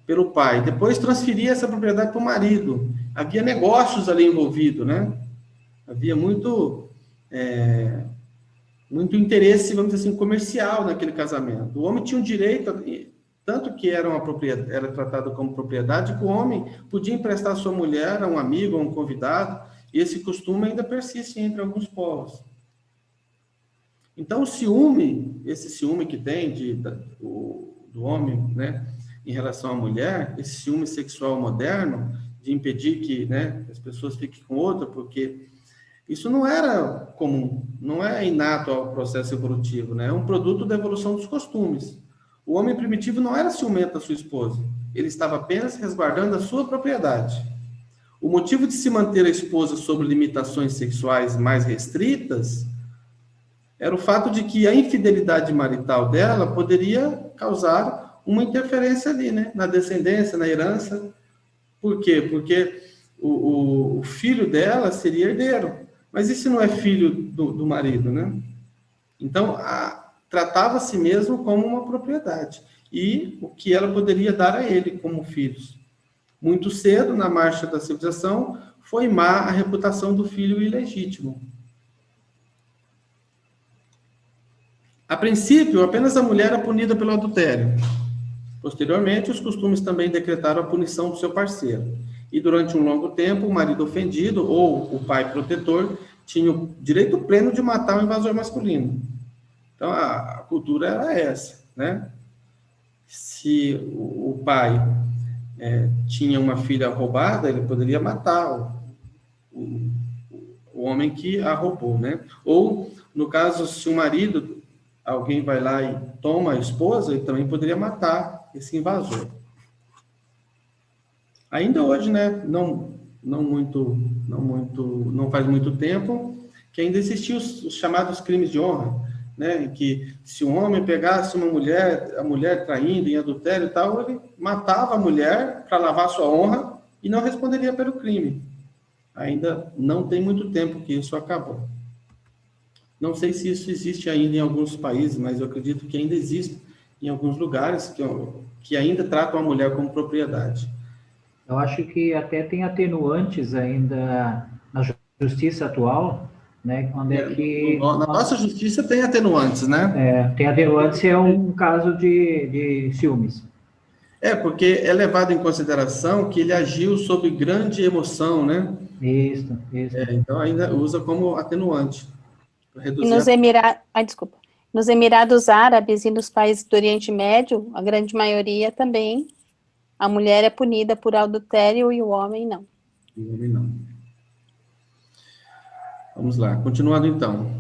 Pelo pai. Depois transferia essa propriedade para o marido. Havia negócios ali envolvidos, né? Havia muito interesse, vamos dizer assim, comercial naquele casamento. O homem tinha um direito, tanto que era tratado como propriedade, que o homem podia emprestar a sua mulher a um amigo, a um convidado, e esse costume ainda persiste entre alguns povos. Então, esse ciúme que tem do homem, né, em relação à mulher, esse ciúme sexual moderno, de impedir que, né, as pessoas fiquem com outra, porque isso não era comum, não é inato ao processo evolutivo, né? É um produto da evolução dos costumes. O homem primitivo não era ciumento da sua esposa, ele estava apenas resguardando a sua propriedade. O motivo de se manter a esposa sob limitações sexuais mais restritas era o fato de que a infidelidade marital dela poderia causar uma interferência ali, né? Na descendência, na herança. Por quê? Porque o filho dela seria herdeiro. Mas e se não é filho do marido, né? Então, tratava-se mesmo como uma propriedade. E o que ela poderia dar a ele como filhos. Muito cedo, na marcha da civilização, foi má a reputação do filho ilegítimo. A princípio, apenas a mulher era punida pelo adultério. Posteriormente, os costumes também decretaram a punição do seu parceiro. E durante um longo tempo, o marido ofendido ou o pai protetor tinha o direito pleno de matar o invasor masculino. Então, a cultura era essa, né? Se o pai tinha uma filha roubada, ele poderia matar o homem que a roubou, né? Ou, no caso, se o marido, alguém vai lá e toma a esposa, ele também poderia matar esse invasor. Ainda hoje, né? Não faz muito tempo, que ainda existiam os chamados crimes de honra, né? Que se um homem pegasse uma mulher, a mulher traindo em adultério e tal, ele matava a mulher para lavar sua honra e não responderia pelo crime. Ainda não tem muito tempo que isso acabou. Não sei se isso existe ainda em alguns países, mas eu acredito que ainda existe em alguns lugares que ainda tratam a mulher como propriedade. Eu acho que até tem atenuantes ainda na justiça atual, né? Onde na nossa justiça tem atenuantes, né? Tem atenuantes se é um caso de ciúmes. Porque é levado em consideração que ele agiu sob grande emoção, né? Isso. Então ainda usa como atenuante. E nos Emirados Árabes e nos países do Oriente Médio, a grande maioria também, a mulher é punida por adultério e o homem não. O homem não. Vamos lá, continuando então.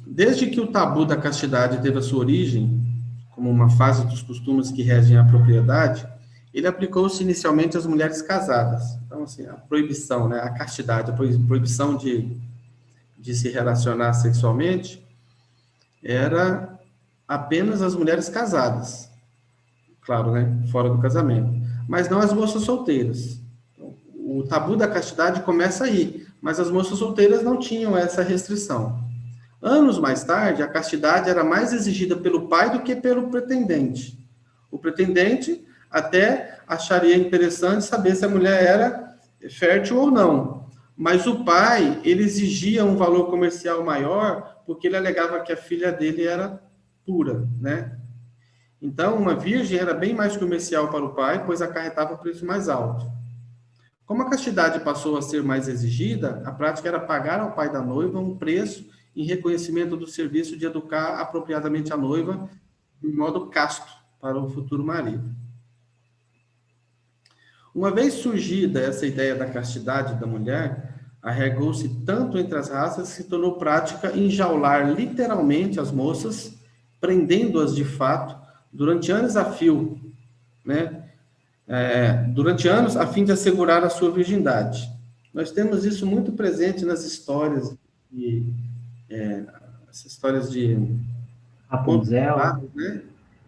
Desde que o tabu da castidade teve a sua origem, como uma fase dos costumes que regem a propriedade, ele aplicou-se inicialmente às mulheres casadas. Então, assim, a proibição, né, a castidade, a proibição de se relacionar sexualmente, era apenas as mulheres casadas. Claro, né, fora do casamento. Mas não as moças solteiras. O tabu da castidade começa aí, mas as moças solteiras não tinham essa restrição. Anos mais tarde, a castidade era mais exigida pelo pai do que pelo pretendente. O pretendente até acharia interessante saber se a mulher era fértil ou não. Mas o pai, ele exigia um valor comercial maior porque ele alegava que a filha dele era pura, né? Então, uma virgem era bem mais comercial para o pai, pois acarretava preço mais alto. Como a castidade passou a ser mais exigida, a prática era pagar ao pai da noiva um preço em reconhecimento do serviço de educar apropriadamente a noiva de modo casto para o futuro marido. Uma vez surgida essa ideia da castidade da mulher, Arraigou-se tanto entre as raças que se tornou prática enjaular literalmente as moças, prendendo-as de fato durante anos a fio, né? Durante anos, a fim de assegurar a sua virgindade. Nós temos isso muito presente nas histórias, as histórias de Rapunzel. né?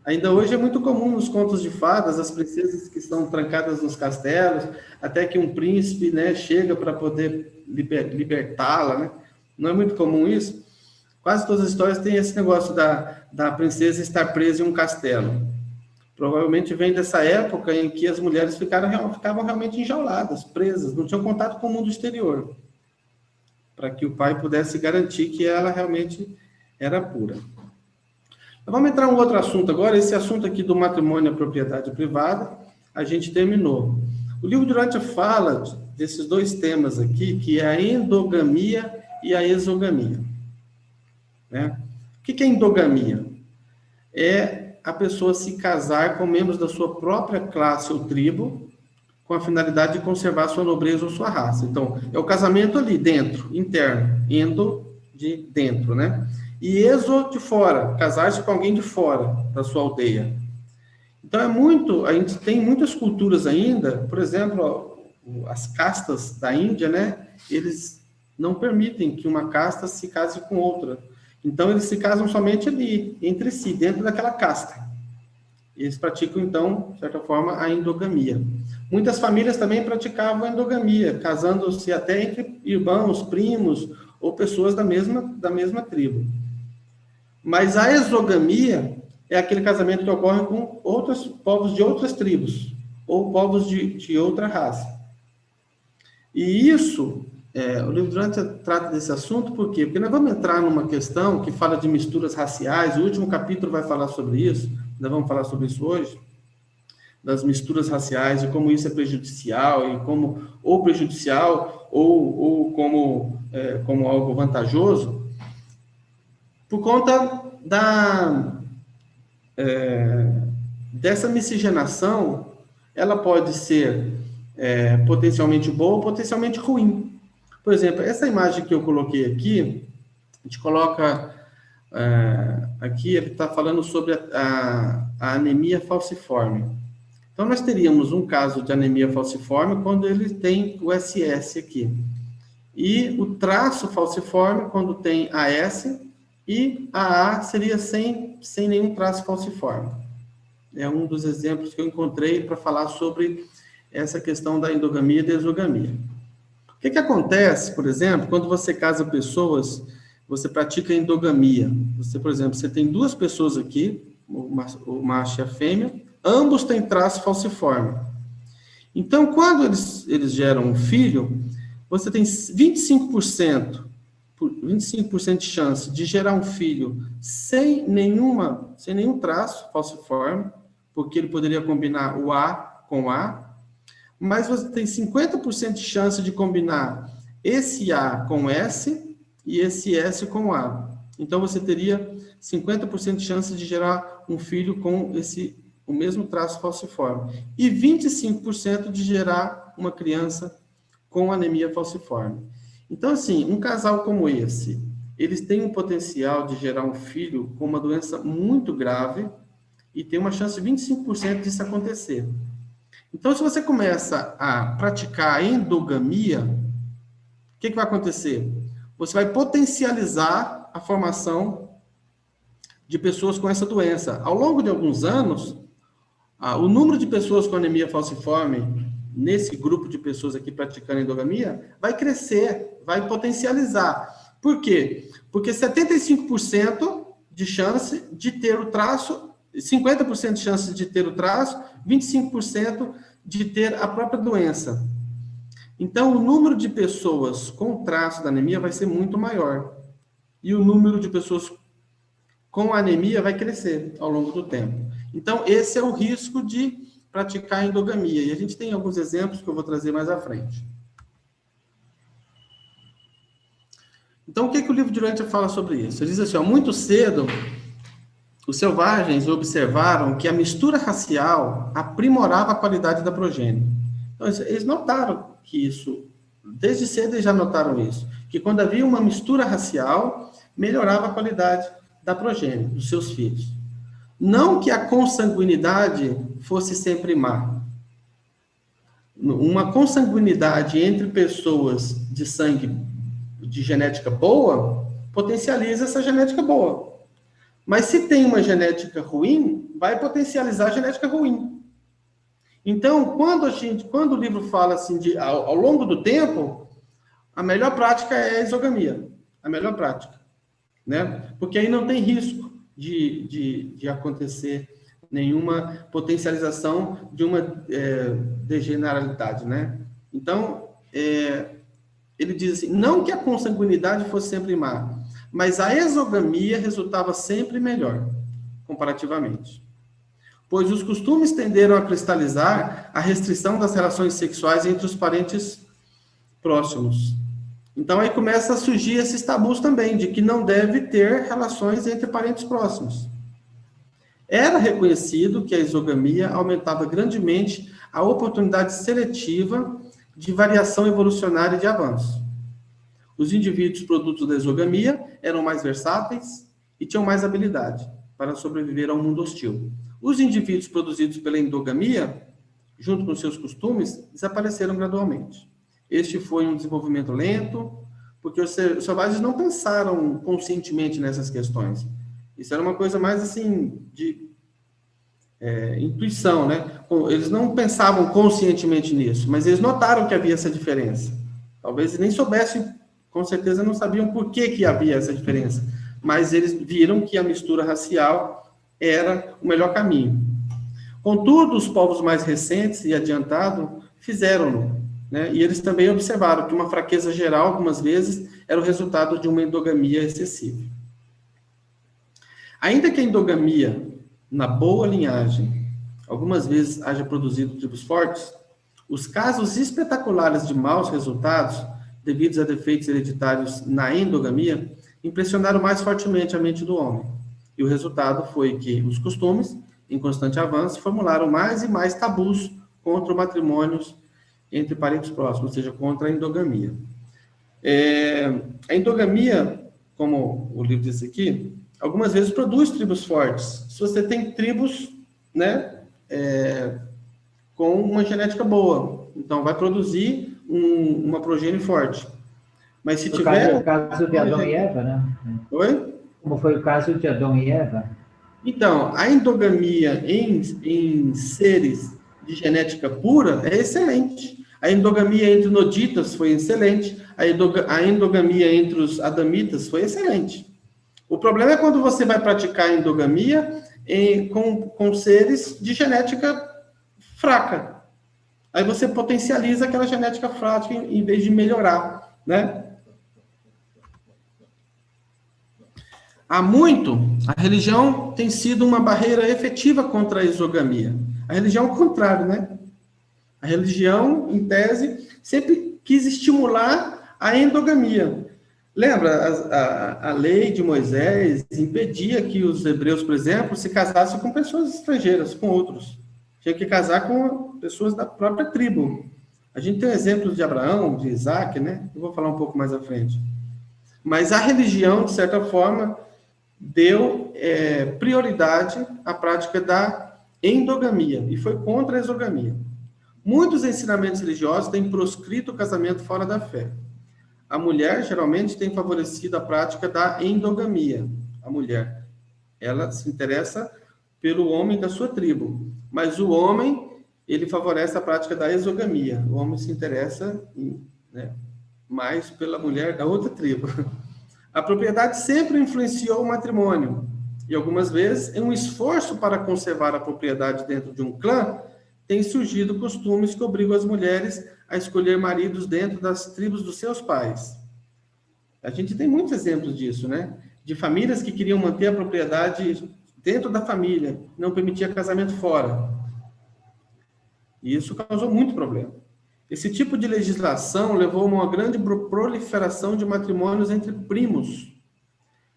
Ainda hoje é muito comum nos contos de fadas, as princesas que estão trancadas nos castelos, até que um príncipe, né, chega para poder libertá-la, né? Não é muito comum isso? Quase todas as histórias têm esse negócio da princesa estar presa em um castelo. Provavelmente vem dessa época em que as mulheres ficavam realmente enjauladas, presas, não tinham contato com o mundo exterior, para que o pai pudesse garantir que ela realmente era pura. Vamos entrar em um outro assunto agora, esse assunto aqui do matrimônio e propriedade privada, a gente terminou. O livro Durante fala desses dois temas aqui, que é a endogamia e a exogamia. Né? O que é endogamia? É a pessoa se casar com membros da sua própria classe ou tribo, com a finalidade de conservar sua nobreza ou sua raça. Então, é o casamento ali dentro, interno, endo de dentro, né? E exo de fora, casar-se com alguém de fora da sua aldeia. Então, a gente tem muitas culturas ainda, por exemplo, as castas da Índia, né? Eles não permitem que uma casta se case com outra. Então, eles se casam somente ali, entre si, dentro daquela casta. Eles praticam, então, de certa forma, a endogamia. Muitas famílias também praticavam a endogamia, casando-se até entre irmãos, primos, ou pessoas da mesma tribo. Mas a exogamia é aquele casamento que ocorre com outros povos de outras tribos, ou povos de outra raça. E isso... o livro Durante trata desse assunto, por quê? Porque nós vamos entrar numa questão que fala de misturas raciais, o último capítulo vai falar sobre isso, nós vamos falar sobre isso hoje, das misturas raciais, e como isso é prejudicial, e como, ou prejudicial, ou como algo vantajoso, por conta dessa miscigenação, ela pode ser potencialmente boa ou potencialmente ruim. Por exemplo, essa imagem que eu coloquei aqui, a gente coloca aqui, ele está falando sobre a anemia falciforme. Então, nós teríamos um caso de anemia falciforme quando ele tem o SS aqui. E o traço falciforme quando tem AS, e a A seria sem nenhum traço falciforme. É um dos exemplos que eu encontrei para falar sobre essa questão da endogamia e da exogamia. O que acontece, por exemplo, quando você casa pessoas, você pratica endogamia. Você, por exemplo, você tem duas pessoas aqui, o macho e a fêmea, ambos têm traço falciforme. Então, quando eles geram um filho, você tem 25% de chance de gerar um filho sem nenhum traço falciforme, porque ele poderia combinar o A com A, mas você tem 50% de chance de combinar esse A com S e esse S com A. Então, você teria 50% de chance de gerar um filho com o mesmo traço falciforme. E 25% de gerar uma criança com anemia falciforme. Então, assim, um casal como esse, eles têm um potencial de gerar um filho com uma doença muito grave e tem uma chance de 25% disso acontecer. Então, se você começa a praticar a endogamia, o que vai acontecer? Você vai potencializar a formação de pessoas com essa doença. Ao longo de alguns anos, o número de pessoas com anemia falciforme, nesse grupo de pessoas aqui praticando endogamia, vai crescer, vai potencializar. Por quê? Porque 75% de chance de ter o traço, 50% de chance de ter o traço, 25% de ter a própria doença. Então, o número de pessoas com traço da anemia vai ser muito maior. E o número de pessoas com anemia vai crescer ao longo do tempo. Então, esse é o risco de praticar endogamia. E a gente tem alguns exemplos que eu vou trazer mais à frente. Então, o que o livro de Durante fala sobre isso? Ele diz assim, muito cedo, os selvagens observaram que a mistura racial aprimorava a qualidade da progênie. Então, eles notaram que isso Desde cedo eles já notaram isso, que quando havia uma mistura racial, melhorava a qualidade da progênie, dos seus filhos. Não que a consanguinidade fosse sempre má. Uma consanguinidade entre pessoas de sangue de genética boa, potencializa essa genética boa. Mas se tem uma genética ruim, vai potencializar a genética ruim. Então, quando o livro fala assim ao longo do tempo, a melhor prática é a exogamia, a melhor prática, né? Porque aí não tem risco de acontecer nenhuma potencialização de uma degeneralidade, né? Então, ele diz assim, não que a consanguinidade fosse sempre má, mas a exogamia resultava sempre melhor, comparativamente. Pois os costumes tenderam a cristalizar a restrição das relações sexuais entre os parentes próximos. Então, aí começa a surgir esses tabus também, de que não deve ter relações entre parentes próximos. Era reconhecido que a exogamia aumentava grandemente a oportunidade seletiva de variação evolucionária e de avanço. Os indivíduos produtos da exogamia eram mais versáteis e tinham mais habilidade para sobreviver ao mundo hostil. Os indivíduos produzidos pela endogamia, junto com seus costumes, desapareceram gradualmente. Este foi um desenvolvimento lento, porque os selvagens não pensaram conscientemente nessas questões. Isso era uma coisa mais assim de intuição, né? Eles não pensavam conscientemente nisso, mas eles notaram que havia essa diferença. Talvez eles nem soubessem, com certeza não sabiam por que havia essa diferença, mas eles viram que a mistura racial era o melhor caminho. Contudo, os povos mais recentes e adiantados fizeram-no, né? E eles também observaram que uma fraqueza geral, algumas vezes, era o resultado de uma endogamia excessiva. Ainda que a endogamia, na boa linhagem, algumas vezes haja produzido tribos fortes, os casos espetaculares de maus resultados, devidos a defeitos hereditários na endogamia, impressionaram mais fortemente a mente do homem. E o resultado foi que os costumes, em constante avanço, formularam mais e mais tabus contra matrimônios entre parentes próximos, ou seja, contra a endogamia. A endogamia, como o livro diz aqui, algumas vezes produz tribos fortes. Se você tem tribos, né, com uma genética boa, então vai produzir uma progênie forte. Mas se tiver... O caso de Adão e Eva, né? Oi? Como foi o caso de Adão e Eva? Então, a endogamia em seres de genética pura é excelente. A endogamia entre noditas foi excelente. A endogamia entre os adamitas foi excelente. O problema é quando você vai praticar a endogamia com seres de genética fraca. Aí você potencializa aquela genética fraca em vez de melhorar, né? Há muito, a religião tem sido uma barreira efetiva contra a exogamia. A religião é o contrário, né? A religião, em tese, sempre quis estimular a endogamia. Lembra, a lei de Moisés impedia que os hebreus, por exemplo, se casassem com pessoas estrangeiras, com outros. Tinha que casar com pessoas da própria tribo. A gente tem exemplos de Abraão, de Isaac, né? Eu vou falar um pouco mais à frente. Mas a religião, de certa forma, deu prioridade à prática da endogamia e foi contra a exogamia. Muitos ensinamentos religiosos têm proscrito o casamento fora da fé. A mulher, geralmente, tem favorecido a prática da endogamia. A mulher, ela se interessa pelo homem da sua tribo, mas o homem, ele favorece a prática da exogamia. O homem se interessa mais pela mulher da outra tribo. A propriedade sempre influenciou o matrimônio, e algumas vezes, em um esforço para conservar a propriedade dentro de um clã, têm surgido costumes que obrigam as mulheres a escolher maridos dentro das tribos dos seus pais. A gente tem muitos exemplos disso, né? De famílias que queriam manter a propriedade dentro da família, não permitia casamento fora. E isso causou muito problema. Esse tipo de legislação levou a uma grande proliferação de matrimônios entre primos.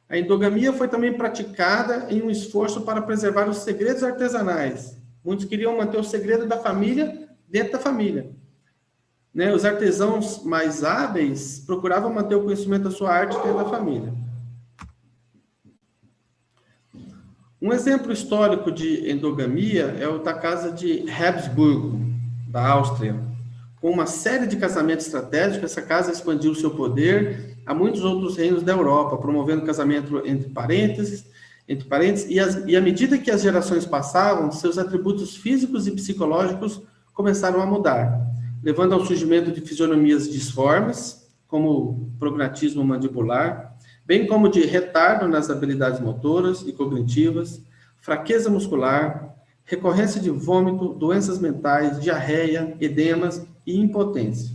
A endogamia foi também praticada em um esforço para preservar os segredos artesanais. Muitos queriam manter o segredo da família dentro da família. né, os artesãos mais hábeis procuravam manter o conhecimento da sua arte dentro da família. Um exemplo histórico de endogamia é o da casa de Habsburgo, da Áustria. Com uma série de casamentos estratégicos, essa casa expandiu seu poder a muitos outros reinos da Europa, promovendo casamento entre parentes, e à medida que as gerações passavam, seus atributos físicos e psicológicos começaram a mudar, levando ao surgimento de fisionomias disformes, como prognatismo mandibular, bem como de retardo nas habilidades motoras e cognitivas, fraqueza muscular, recorrência de vômito, doenças mentais, diarreia, edemas e impotência.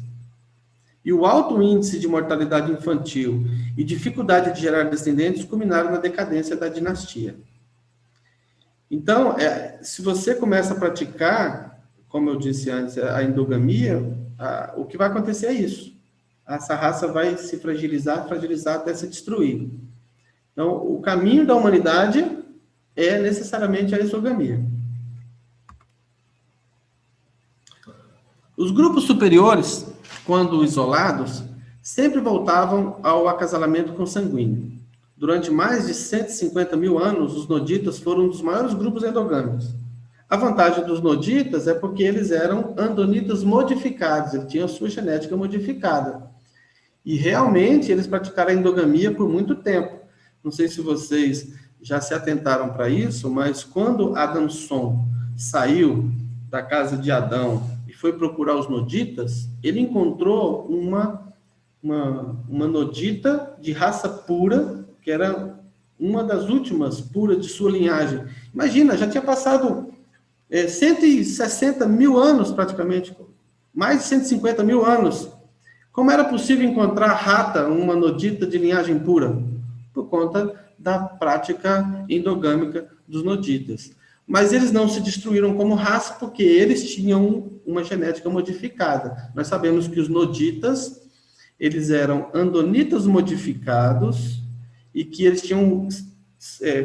E o alto índice de mortalidade infantil e dificuldade de gerar descendentes culminaram na decadência da dinastia. Então, se você começa a praticar, como eu disse antes, a endogamia, o que vai acontecer é isso. Essa raça vai se fragilizar até se destruir. Então, o caminho da humanidade é necessariamente a exogamia. Os grupos superiores, quando isolados, sempre voltavam ao acasalamento consanguíneo. Durante mais de 150 mil anos, os noditas foram um dos maiores grupos endogâmicos. A vantagem dos noditas é porque eles eram andonitas modificados, eles tinham a sua genética modificada. E realmente eles praticaram a endogamia por muito tempo. Não sei se vocês já se atentaram para isso, mas quando Adamson saiu da casa de Adão e foi procurar os noditas, ele encontrou uma nodita de raça pura, que era uma das últimas puras de sua linhagem. Imagina, já tinha passado 160 mil anos praticamente, mais de 150 mil anos. Como era possível encontrar rata, uma nodita de linhagem pura? Por conta da prática endogâmica dos noditas. Mas eles não se destruíram como raça porque eles tinham uma genética modificada. Nós sabemos que os noditas, eles eram andonitas modificados e que eles tinham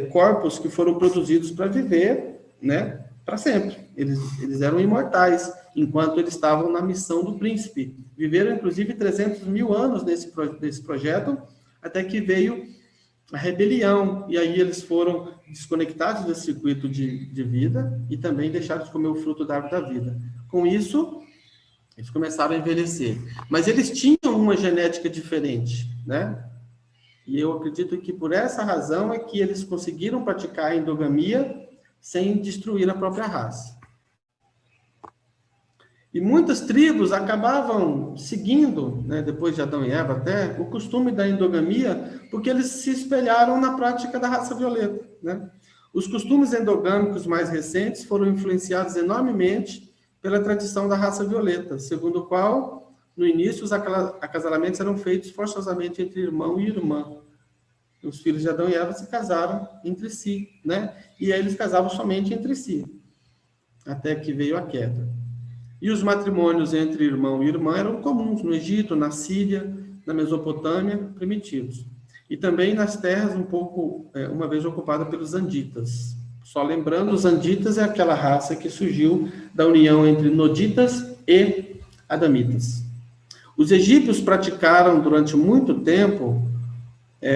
corpos que foram produzidos para viver, né, para sempre. Eles eram imortais, enquanto eles estavam na missão do príncipe. Viveram, inclusive, 300 mil anos nesse projeto, até que veio a rebelião, e aí eles foram desconectados desse circuito de vida e também deixaram de comer o fruto da árvore da vida. Com isso, eles começaram a envelhecer. Mas eles tinham uma genética diferente, né? E eu acredito que por essa razão é que eles conseguiram praticar a endogamia sem destruir a própria raça. E muitas tribos acabavam seguindo, né, depois de Adão e Eva até, o costume da endogamia, porque eles se espelharam na prática da raça violeta, né? Os costumes endogâmicos mais recentes foram influenciados enormemente pela tradição da raça violeta, segundo o qual, no início, os acasalamentos eram feitos forçosamente entre irmão e irmã. Os filhos de Adão e Eva se casaram entre si, né? E aí eles casavam somente entre si, até que veio a queda. E os matrimônios entre irmão e irmã eram comuns no Egito, na Síria, na Mesopotâmia, primitivos. E também nas terras uma vez ocupadas pelos anditas. Só lembrando, os anditas é aquela raça que surgiu da união entre noditas e adamitas. Os egípcios praticaram durante muito tempo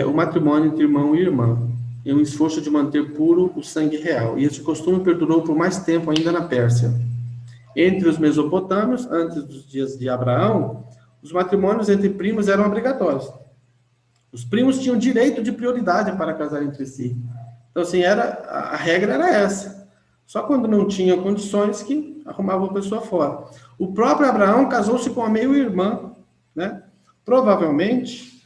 o matrimônio entre irmão e irmã, em um esforço de manter puro o sangue real. E esse costume perdurou por mais tempo ainda na Pérsia. Entre os mesopotâmios, antes dos dias de Abraão, os matrimônios entre primos eram obrigatórios. Os primos tinham direito de prioridade para casar entre si. Então, assim, a regra era essa. Só quando não tinham condições que arrumavam a pessoa fora. O próprio Abraão casou-se com a meio-irmã, né? Provavelmente,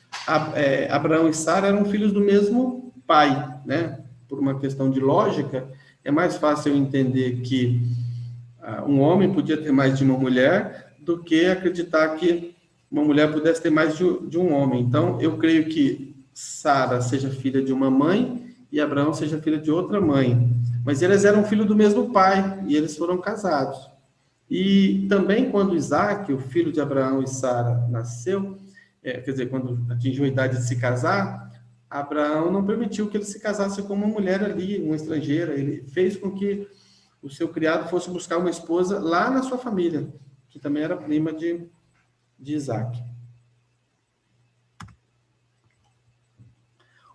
Abraão e Sara eram filhos do mesmo pai, né? Por uma questão de lógica, é mais fácil eu entender que um homem podia ter mais de uma mulher do que acreditar que uma mulher pudesse ter mais de um homem. Então, eu creio que Sara seja filha de uma mãe e Abraão seja filho de outra mãe. Mas eles eram filhos do mesmo pai e eles foram casados. E também quando Isaac, o filho de Abraão e Sara, nasceu, quer dizer, quando atingiu a idade de se casar, Abraão não permitiu que ele se casasse com uma mulher ali, uma estrangeira. Ele fez com que o seu criado fosse buscar uma esposa lá na sua família, que também era prima de de Isaac.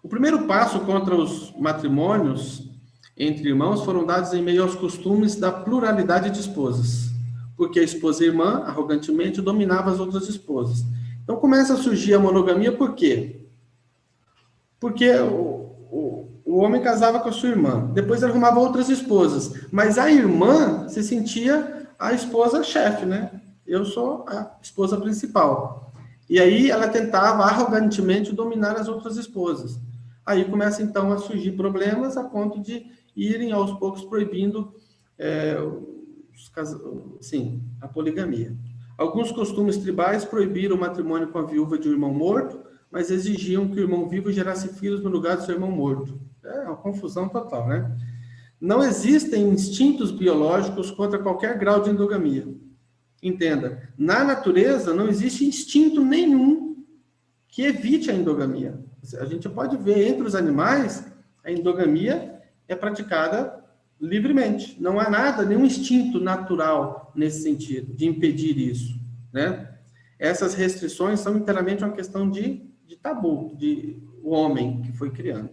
O primeiro passo contra os matrimônios entre irmãos foram dados em meio aos costumes da pluralidade de esposas, porque a esposa irmã, arrogantemente, dominava as outras esposas. Então começa a surgir a monogamia, por quê? Porque o homem casava com a sua irmã, depois ele arrumava outras esposas, mas a irmã se sentia a esposa chefe, né? Eu sou a esposa principal. E aí ela tentava arrogantemente dominar as outras esposas. Aí começa então a surgir problemas a ponto de irem aos poucos proibindo a poligamia. Alguns costumes tribais proibiram o matrimônio com a viúva de um irmão morto, mas exigiam que o irmão vivo gerasse filhos no lugar do seu irmão morto. É uma confusão total, né? Não existem instintos biológicos contra qualquer grau de endogamia. Entenda, na natureza não existe instinto nenhum que evite a endogamia. A gente pode ver entre os animais, a endogamia é praticada livremente. Não há nada, nenhum instinto natural nesse sentido, de impedir isso, né? Essas restrições são inteiramente uma questão de tabu, de o homem que foi criando.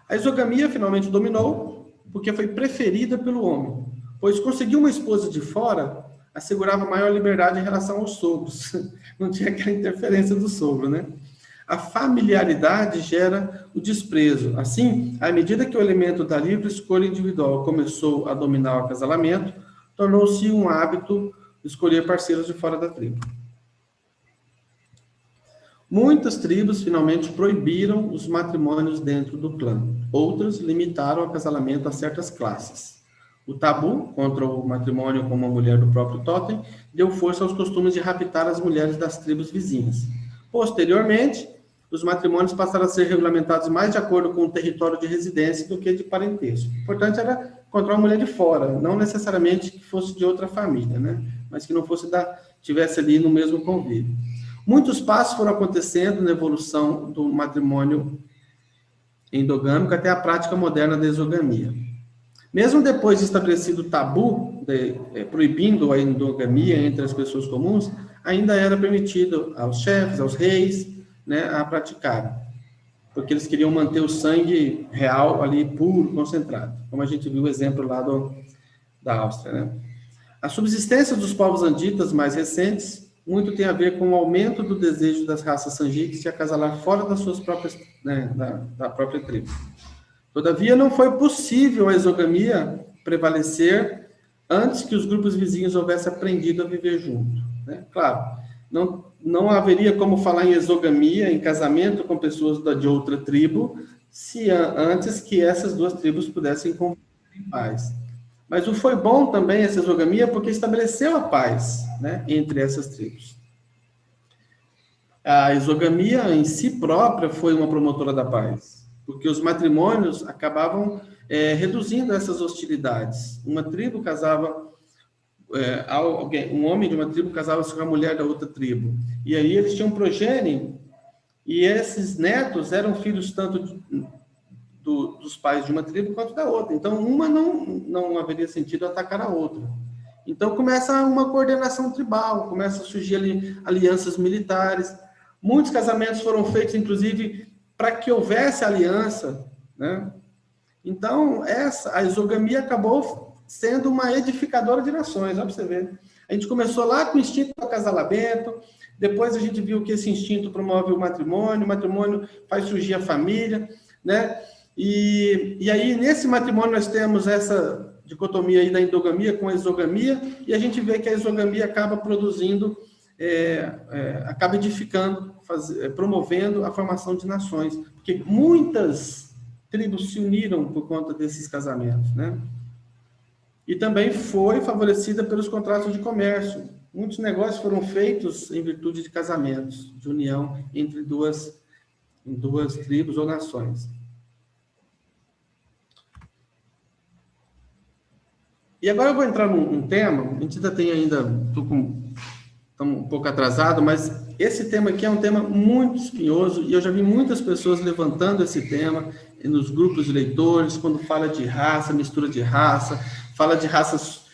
A exogamia finalmente dominou, porque foi preferida pelo homem, pois conseguir uma esposa de fora assegurava maior liberdade em relação aos sogros. Não tinha aquela interferência do sogro, né? A familiaridade gera o desprezo. Assim, à medida que o elemento da livre escolha individual começou a dominar o acasalamento, tornou-se um hábito escolher parceiros de fora da tribo. Muitas tribos finalmente proibiram os matrimônios dentro do clã. Outras limitaram o acasalamento a certas classes. O tabu contra o matrimônio com uma mulher do próprio totem deu força aos costumes de raptar as mulheres das tribos vizinhas. Posteriormente, os matrimônios passaram a ser regulamentados mais de acordo com o território de residência do que de parentesco. O importante era encontrar uma mulher de fora, não necessariamente que fosse de outra família, né? Mas que não fosse tivesse ali no mesmo convívio. Muitos passos foram acontecendo na evolução do matrimônio endogâmico até a prática moderna da exogamia. Mesmo depois de estabelecido o tabu, proibindo a endogamia entre as pessoas comuns, ainda era permitido aos chefes, aos reis, né, a praticarem, porque eles queriam manter o sangue real ali, puro, concentrado, como a gente viu o exemplo lá da Áustria, né? A subsistência dos povos anditas mais recentes muito tem a ver com o aumento do desejo das raças sanjiques de acasalar fora das suas próprias, né, da própria tribo. Todavia, não foi possível a exogamia prevalecer antes que os grupos vizinhos houvessem aprendido a viver junto, né? Claro, não haveria como falar em exogamia, em casamento com pessoas de outra tribo, se antes que essas duas tribos pudessem conviver em paz. Mas foi bom também essa exogamia porque estabeleceu a paz, né, entre essas tribos. A exogamia em si própria foi uma promotora da paz, porque os matrimônios acabavam reduzindo essas hostilidades. Uma tribo casava, um homem de uma tribo casava-se com a mulher da outra tribo, e aí eles tinham progênie, e esses netos eram filhos tanto dos pais de uma tribo quanto da outra. Então, uma não haveria sentido atacar a outra. Então, começa uma coordenação tribal, começa a surgir ali alianças militares. Muitos casamentos foram feitos, inclusive, para que houvesse aliança, né? Então, a exogamia acabou sendo uma edificadora de nações, olha para você ver. A gente começou lá com o instinto do acasalamento, depois a gente viu que esse instinto promove o matrimônio faz surgir a família, né? E aí, nesse matrimônio, nós temos essa dicotomia aí da endogamia com a exogamia, e a gente vê que a exogamia acaba produzindo, acaba edificando, promovendo a formação de nações, porque muitas tribos se uniram por conta desses casamentos, né? E também foi favorecida pelos contratos de comércio. Muitos negócios foram feitos em virtude de casamentos, de união entre duas tribos ou nações. E agora eu vou entrar num tema, a gente estou um pouco atrasado, mas esse tema aqui é um tema muito espinhoso, e eu já vi muitas pessoas levantando esse tema nos grupos de leitores, quando fala de raça, mistura de raça, fala de raças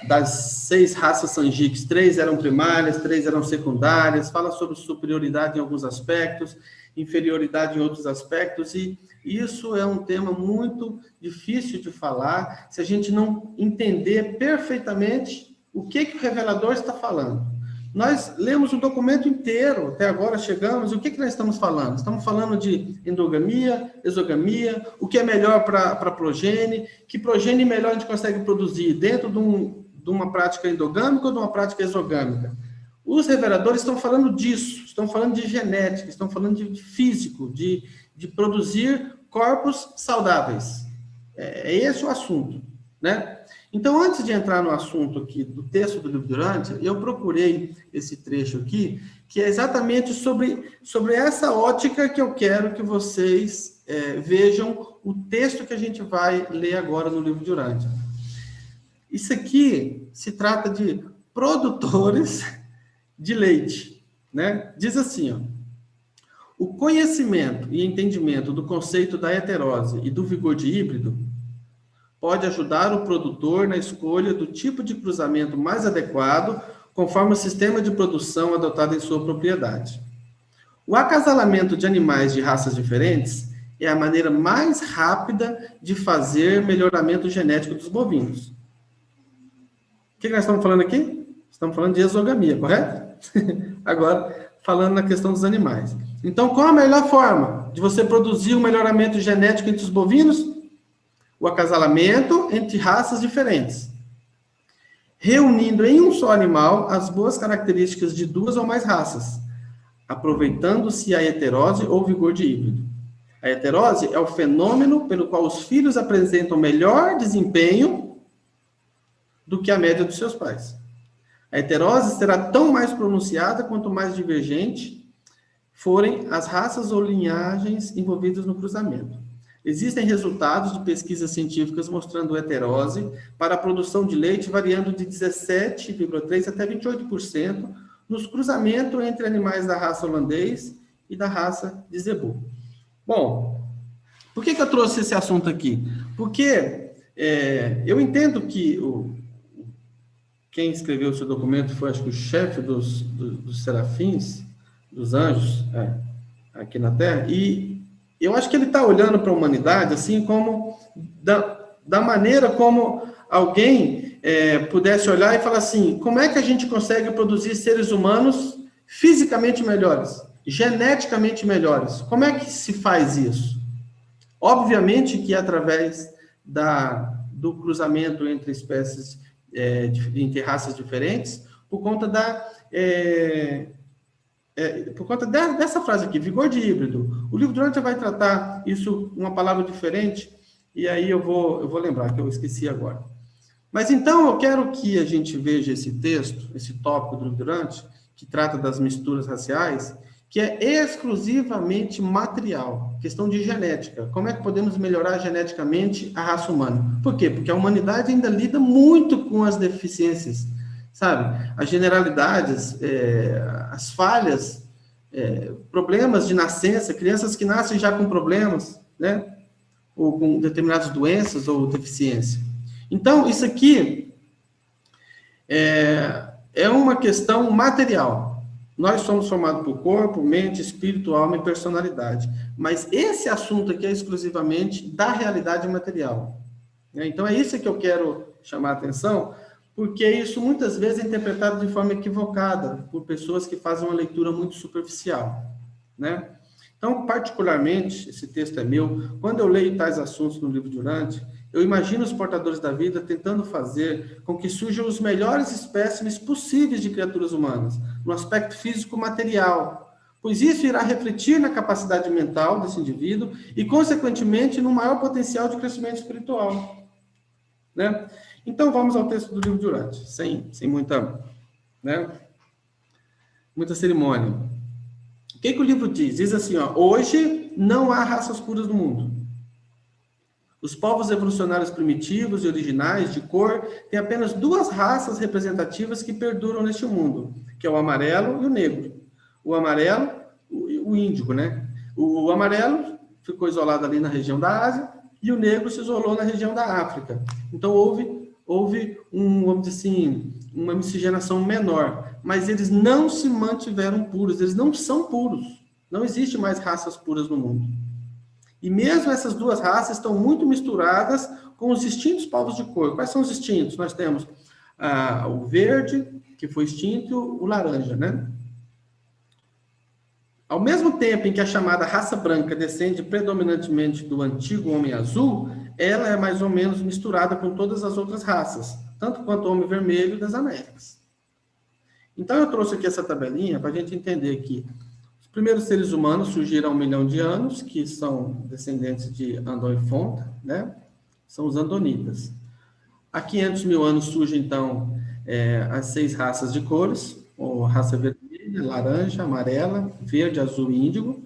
das 6 raças Sanjiks, 3 eram primárias, 3 eram secundárias, fala sobre superioridade em alguns aspectos, inferioridade em outros aspectos, e isso é um tema muito difícil de falar se a gente não entender perfeitamente o que o revelador está falando. Nós lemos o documento inteiro, até agora chegamos, e o que nós estamos falando? Estamos falando de endogamia, exogamia, o que é melhor para progênie, que progênie melhor a gente consegue produzir dentro de uma prática endogâmica ou de uma prática exogâmica. Os reveladores estão falando disso, estão falando de genética, estão falando de físico, de produzir corpos saudáveis. É esse o assunto, né? Então, antes de entrar no assunto aqui do texto do livro Durante, eu procurei esse trecho aqui, que é exatamente sobre essa ótica que eu quero que vocês vejam o texto que a gente vai ler agora no livro Durante. Isso aqui se trata de produtores de leite, né? Diz assim, ó: o conhecimento e entendimento do conceito da heterose e do vigor de híbrido pode ajudar o produtor na escolha do tipo de cruzamento mais adequado conforme o sistema de produção adotado em sua propriedade. O acasalamento de animais de raças diferentes é a maneira mais rápida de fazer melhoramento genético dos bovinos. O que nós estamos falando aqui? Estamos falando de exogamia, correto? Agora, falando na questão dos animais. Então, qual a melhor forma de você produzir um melhoramento genético entre os bovinos? O acasalamento entre raças diferentes, reunindo em um só animal as boas características de 2 ou mais raças, aproveitando-se a heterose ou vigor de híbrido. A heterose é o fenômeno pelo qual os filhos apresentam melhor desempenho do que a média dos seus pais. A heterose será tão mais pronunciada quanto mais divergente forem as raças ou linhagens envolvidas no cruzamento. Existem resultados de pesquisas científicas mostrando heterose para a produção de leite variando de 17,3% até 28% nos cruzamentos entre animais da raça holandês e da raça de zebu. Bom, por que eu trouxe esse assunto aqui? Porque eu entendo que quem escreveu o seu documento foi, acho que, o chefe dos serafins, dos anjos, aqui na Terra, e eu acho que ele está olhando para a humanidade assim como da maneira como alguém pudesse olhar e falar assim: como é que a gente consegue produzir seres humanos fisicamente melhores, geneticamente melhores? Como é que se faz isso? Obviamente que através do cruzamento entre espécies, entre raças diferentes, por conta dessa frase aqui, vigor de híbrido. O livro Durante vai tratar isso uma palavra diferente, e aí eu vou lembrar, que eu esqueci agora. Mas então eu quero que a gente veja esse texto, esse tópico do livro Durante, que trata das misturas raciais, que é exclusivamente material, questão de genética. Como é que podemos melhorar geneticamente a raça humana? Por quê? Porque a humanidade ainda lida muito com as deficiências, sabe? As generalidades, as falhas, problemas de nascença, crianças que nascem já com problemas, né? Ou com determinadas doenças ou deficiência. Então, isso aqui é uma questão material. Nós somos formados por corpo, mente, espírito, alma e personalidade. Mas esse assunto aqui é exclusivamente da realidade material. Então, é isso que eu quero chamar a atenção, porque isso muitas vezes é interpretado de forma equivocada por pessoas que fazem uma leitura muito superficial, né? Então, particularmente, esse texto é meu, quando eu leio tais assuntos no livro Durante, eu imagino os portadores da vida tentando fazer com que surjam os melhores espécimes possíveis de criaturas humanas, no aspecto físico material, pois isso irá refletir na capacidade mental desse indivíduo e, consequentemente, no maior potencial de crescimento espiritual, né? Então, vamos ao texto do livro Durante, sem muita cerimônia. O que o livro diz? Diz assim, ó: hoje não há raças puras no mundo. Os povos evolucionários primitivos e originais de cor têm apenas 2 raças representativas que perduram neste mundo, que é o amarelo e o negro. O amarelo, o índigo, né? O amarelo ficou isolado ali na região da Ásia e o negro se isolou na região da África. Então, houve houve vamos dizer assim, uma miscigenação menor, mas eles não se mantiveram puros, eles não são puros. Não existe mais raças puras no mundo. E mesmo essas duas raças estão muito misturadas com os distintos povos de cor. Quais são os distintos? Nós temos o verde, que foi extinto, e o laranja, né? Ao mesmo tempo em que a chamada raça branca descende predominantemente do antigo homem azul, ela é mais ou menos misturada com todas as outras raças, tanto quanto o homem vermelho das Américas. Então, eu trouxe aqui essa tabelinha para a gente entender que os primeiros seres humanos surgiram há 1 milhão de anos, que são descendentes de Andon e Fonta, né? São os andonitas. Há 500 mil anos surgem, então, as 6 raças de cores, ou raça vermelha, laranja, amarela, verde, azul e índigo,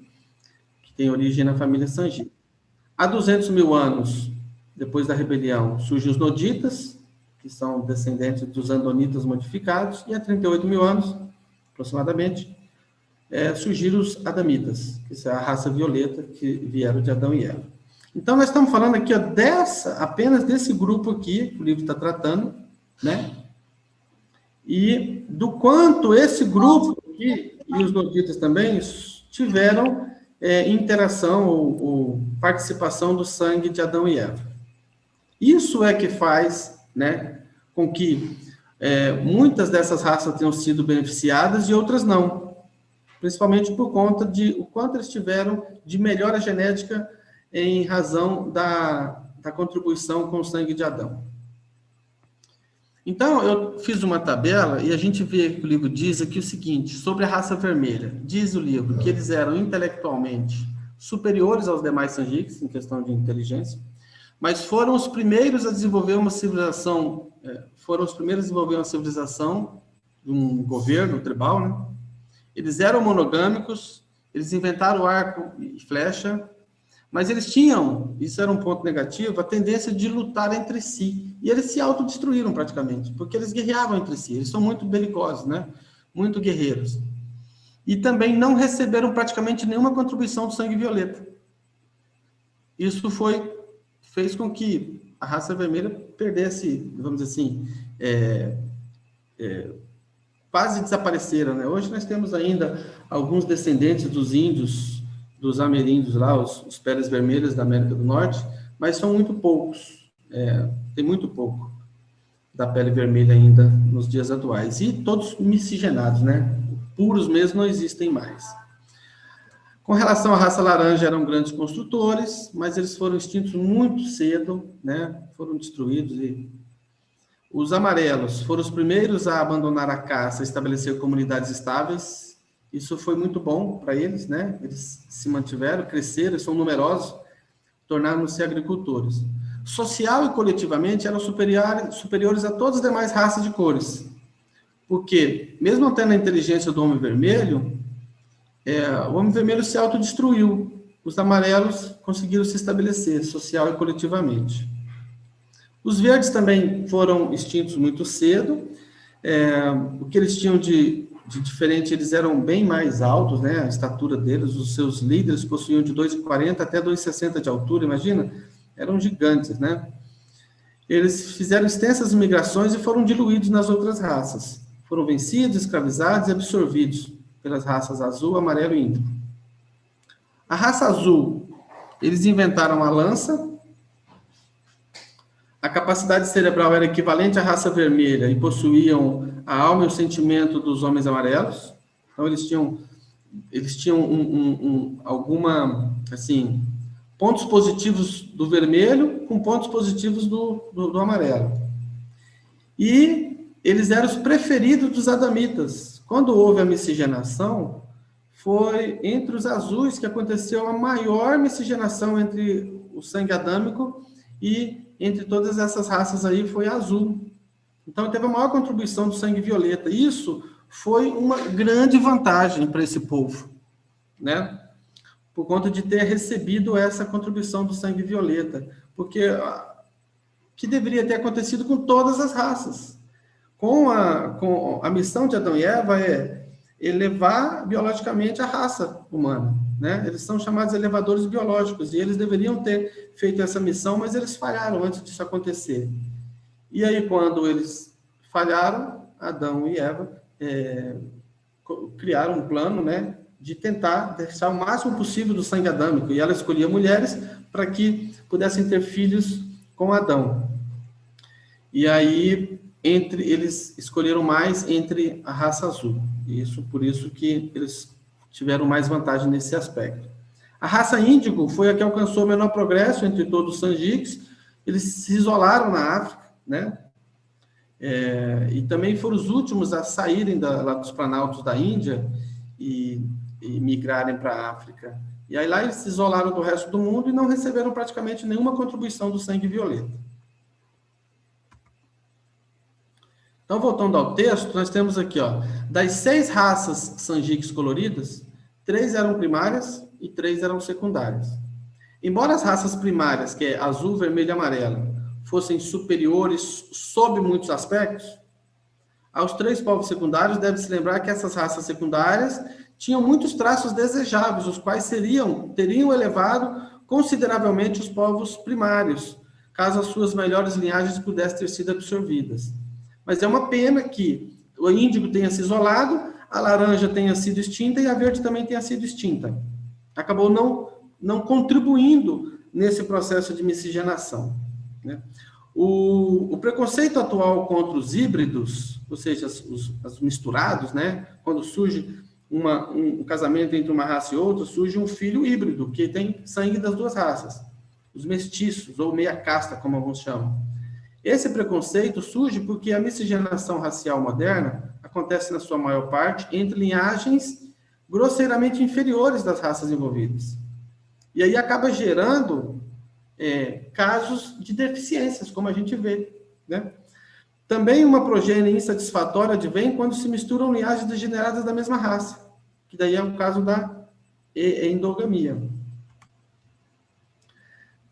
que tem origem na família Sangi. Há 200 mil anos, depois da rebelião, surgem os noditas, que são descendentes dos andonitas modificados, e há 38 mil anos, aproximadamente, surgiram os adamitas, que é a raça violeta, que vieram de Adão e Eva. Então, nós estamos falando aqui apenas desse grupo aqui, que o livro está tratando, né? E do quanto esse grupo aqui, e os noditas também, tiveram interação ou participação do sangue de Adão e Eva. Isso é que faz, né, com que muitas dessas raças tenham sido beneficiadas e outras não, principalmente por conta de o quanto eles tiveram de melhora genética em razão da contribuição com o sangue de Adão. Então, eu fiz uma tabela e a gente vê que o livro diz aqui o seguinte, sobre a raça vermelha. Diz o livro que eles eram intelectualmente superiores aos demais Sangiks, em questão de inteligência, mas foram os primeiros a desenvolver uma civilização, de um governo tribal, né? Eles eram monogâmicos, eles inventaram arco e flecha, mas eles tinham, isso era um ponto negativo, a tendência de lutar entre si. E eles se autodestruíram praticamente, porque eles guerreavam entre si. Eles são muito belicosos, né? Muito guerreiros. E também não receberam praticamente nenhuma contribuição do sangue violeta. Isso fez com que a raça vermelha perdesse, vamos dizer assim, quase desapareceram, né? Hoje nós temos ainda alguns descendentes dos índios, dos ameríndios lá, os peles vermelhas da América do Norte, mas são muito poucos, tem muito pouco da pele vermelha ainda nos dias atuais, e todos miscigenados, né? Puros mesmo não existem mais. Com relação à raça laranja, eram grandes construtores, mas eles foram extintos muito cedo, né? Foram destruídos. E os amarelos foram os primeiros a abandonar a caça, estabelecer comunidades estáveis. Isso foi muito bom para eles, né? Eles se mantiveram, cresceram, são numerosos, tornaram-se agricultores. Social e coletivamente eram superiores a todas as demais raças de cores. Porque, mesmo tendo a inteligência do homem vermelho, o homem vermelho se autodestruiu. Os amarelos conseguiram se estabelecer, social e coletivamente. Os verdes também foram extintos muito cedo. O que eles tinham de diferente, eles eram bem mais altos, né? A estatura deles, os seus líderes possuíam de 2,40 até 2,60 de altura, imagina? Eram gigantes, né? Eles fizeram extensas migrações e foram diluídos nas outras raças. Foram vencidos, escravizados e absorvidos pelas raças azul, amarelo e índigo. A raça azul, eles inventaram a lança. A capacidade cerebral era equivalente à raça vermelha e possuíam a alma e o sentimento dos homens amarelos. Então, eles tinham alguma, assim, pontos positivos do vermelho com pontos positivos do amarelo. E eles eram os preferidos dos adamitas. Quando houve a miscigenação, foi entre os azuis que aconteceu a maior miscigenação entre o sangue adâmico e entre todas essas raças aí foi azul. Então, teve a maior contribuição do sangue violeta. Isso foi uma grande vantagem para esse povo, né? Por conta de ter recebido essa contribuição do sangue violeta. Porque que deveria ter acontecido com todas as raças. Com a missão de Adão e Eva elevar biologicamente a raça humana, né? Eles são chamados elevadores biológicos, e eles deveriam ter feito essa missão, mas eles falharam antes disso acontecer. E aí, quando eles falharam, Adão e Eva criaram um plano, né, de tentar deixar o máximo possível do sangue adâmico. E ela escolhia mulheres para que pudessem ter filhos com Adão. E aí, eles escolheram mais entre a raça azul. Por isso que eles tiveram mais vantagem nesse aspecto. A raça índigo foi a que alcançou o menor progresso entre todos os sanjiques. Eles se isolaram na África, né? E também foram os últimos a saírem lá dos planaltos da Índia e migrarem para a África. E aí lá eles se isolaram do resto do mundo e não receberam praticamente nenhuma contribuição do sangue violeta. Então, voltando ao texto, nós temos aqui, ó, das 6 raças sanjiques coloridas, 3 eram primárias e 3 eram secundárias. Embora as raças primárias, que é azul, vermelho e amarelo, fossem superiores sob muitos aspectos, aos 3 povos secundários deve-se lembrar que essas raças secundárias tinham muitos traços desejáveis, os quais teriam elevado consideravelmente os povos primários, caso as suas melhores linhagens pudessem ter sido absorvidas. Mas é uma pena que o índigo tenha se isolado, a laranja tenha sido extinta e a verde também tenha sido extinta. Acabou não contribuindo nesse processo de miscigenação, né? O preconceito atual contra os híbridos, ou seja, os misturados, né? Quando surge um casamento entre uma raça e outra, surge um filho híbrido, que tem sangue das 2 raças. Os mestiços, ou meia casta, como alguns chamam. Esse preconceito surge porque a miscigenação racial moderna acontece, na sua maior parte, entre linhagens grosseiramente inferiores das raças envolvidas. E aí acaba gerando casos de deficiências, como a gente vê, né? Também uma progênie insatisfatória advém quando se misturam linhagens degeneradas da mesma raça, que daí é o caso da endogamia.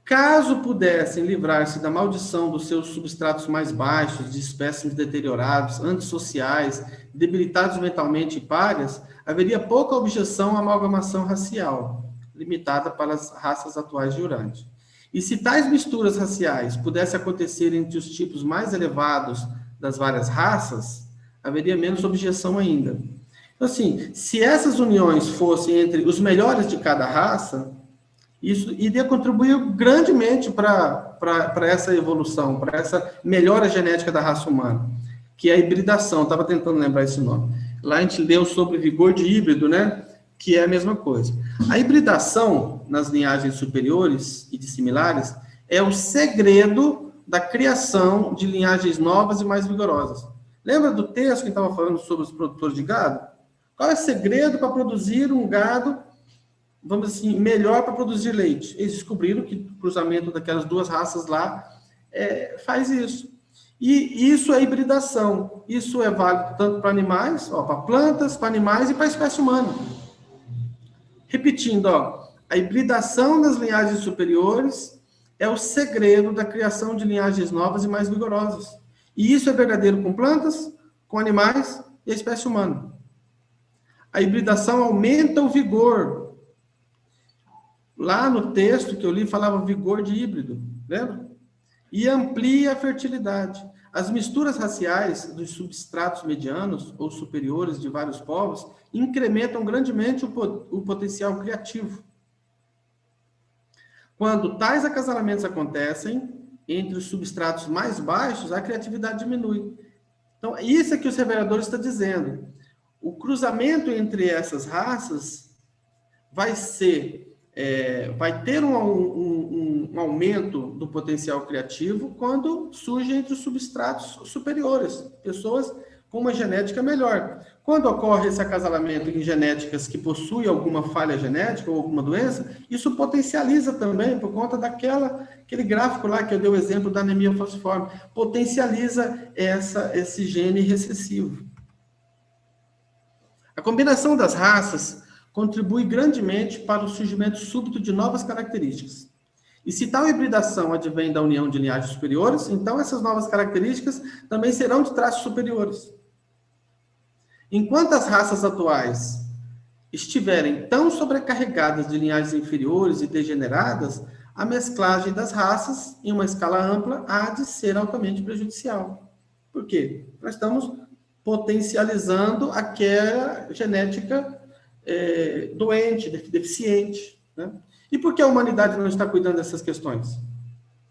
Caso pudessem livrar-se da maldição dos seus substratos mais baixos, de espécimes deteriorados, antissociais, debilitados mentalmente e párias, haveria pouca objeção à amalgamação racial, limitada para as raças atuais de Urântia. E se tais misturas raciais pudessem acontecer entre os tipos mais elevados das várias raças, haveria menos objeção ainda. Então, assim, se essas uniões fossem entre os melhores de cada raça, isso iria contribuir grandemente para essa evolução, para essa melhora genética da raça humana, que é a hibridação. Estava tentando lembrar esse nome. Lá a gente leu sobre vigor de híbrido, né? Que é a mesma coisa. A hibridação nas linhagens superiores e dissimilares é o segredo da criação de linhagens novas e mais vigorosas. Lembra do texto que estava falando sobre os produtores de gado? Qual é o segredo para produzir um gado, vamos dizer assim, melhor para produzir leite? Eles descobriram que o cruzamento daquelas 2 raças lá faz isso. E isso é hibridação. Isso é válido tanto para animais, para plantas, para animais e para a espécie humana. Repetindo, a hibridação nas linhagens superiores é o segredo da criação de linhagens novas e mais vigorosas. E isso é verdadeiro com plantas, com animais e a espécie humana. A hibridação aumenta o vigor. Lá no texto que eu li falava vigor de híbrido, lembra? E amplia a fertilidade. As misturas raciais dos substratos medianos ou superiores de vários povos incrementam grandemente o potencial criativo. Quando tais acasalamentos acontecem entre os substratos mais baixos, a criatividade diminui. Então, isso é que os reveladores estão dizendo. O cruzamento entre essas raças vai ter um aumento do potencial criativo quando surge entre os substratos superiores, pessoas com uma genética melhor. Quando ocorre esse acasalamento em genéticas que possuem alguma falha genética ou alguma doença, isso potencializa também, por conta aquele gráfico lá que eu dei o exemplo da anemia falciforme, potencializa esse gene recessivo. A combinação das raças contribui grandemente para o surgimento súbito de novas características. E se tal hibridação advém da união de linhagens superiores, então essas novas características também serão de traços superiores. Enquanto as raças atuais estiverem tão sobrecarregadas de linhagens inferiores e degeneradas, a mesclagem das raças, em uma escala ampla, há de ser altamente prejudicial. Por quê? Nós estamos potencializando aquela genética doente, deficiente. Né? E por que a humanidade não está cuidando dessas questões?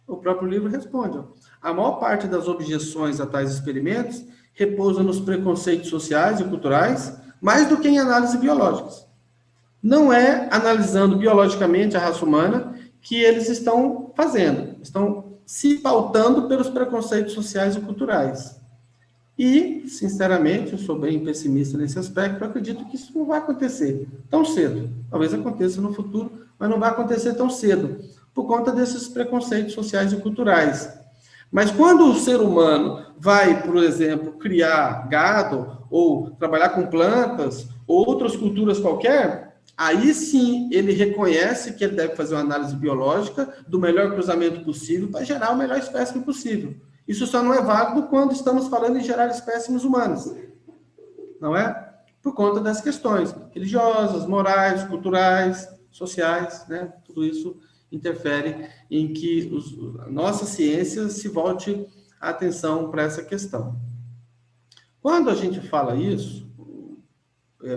O próprio livro responde. Ó. A maior parte das objeções a tais experimentos repousa nos preconceitos sociais e culturais, mais do que em análises biológicas. Não é analisando biologicamente a raça humana que eles estão fazendo. Estão se pautando pelos preconceitos sociais e culturais. E, sinceramente, eu sou bem pessimista nesse aspecto, eu acredito que isso não vai acontecer tão cedo. Talvez aconteça no futuro, mas não vai acontecer tão cedo, por conta desses preconceitos sociais e culturais. Mas quando o ser humano vai, por exemplo, criar gado, ou trabalhar com plantas, ou outras culturas qualquer, aí sim ele reconhece que ele deve fazer uma análise biológica do melhor cruzamento possível para gerar o melhor espécime possível. Isso só não é válido quando estamos falando em gerar espécimes humanas, não é? Por conta das questões religiosas, morais, culturais, sociais, né? Tudo isso interfere em que a nossa ciência se volte a atenção para essa questão. Quando a gente fala isso,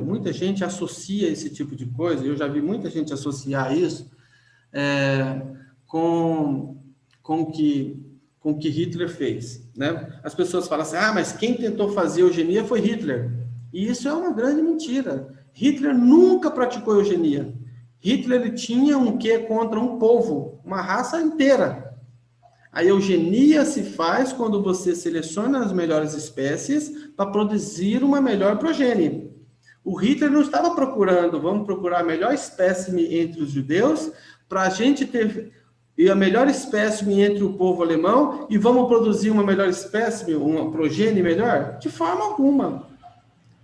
muita gente associa esse tipo de coisa, eu já vi muita gente associar isso com o que Hitler fez, né? As pessoas falam assim, mas quem tentou fazer eugenia foi Hitler. E isso é uma grande mentira. Hitler nunca praticou eugenia. Hitler ele tinha um quê contra um povo, uma raça inteira. A eugenia se faz quando você seleciona as melhores espécies para produzir uma melhor progênie. O Hitler não estava procurando, vamos procurar a melhor espécime entre os judeus, para a gente ter a melhor espécime entre o povo alemão e vamos produzir uma melhor espécime, uma progênie melhor? De forma alguma.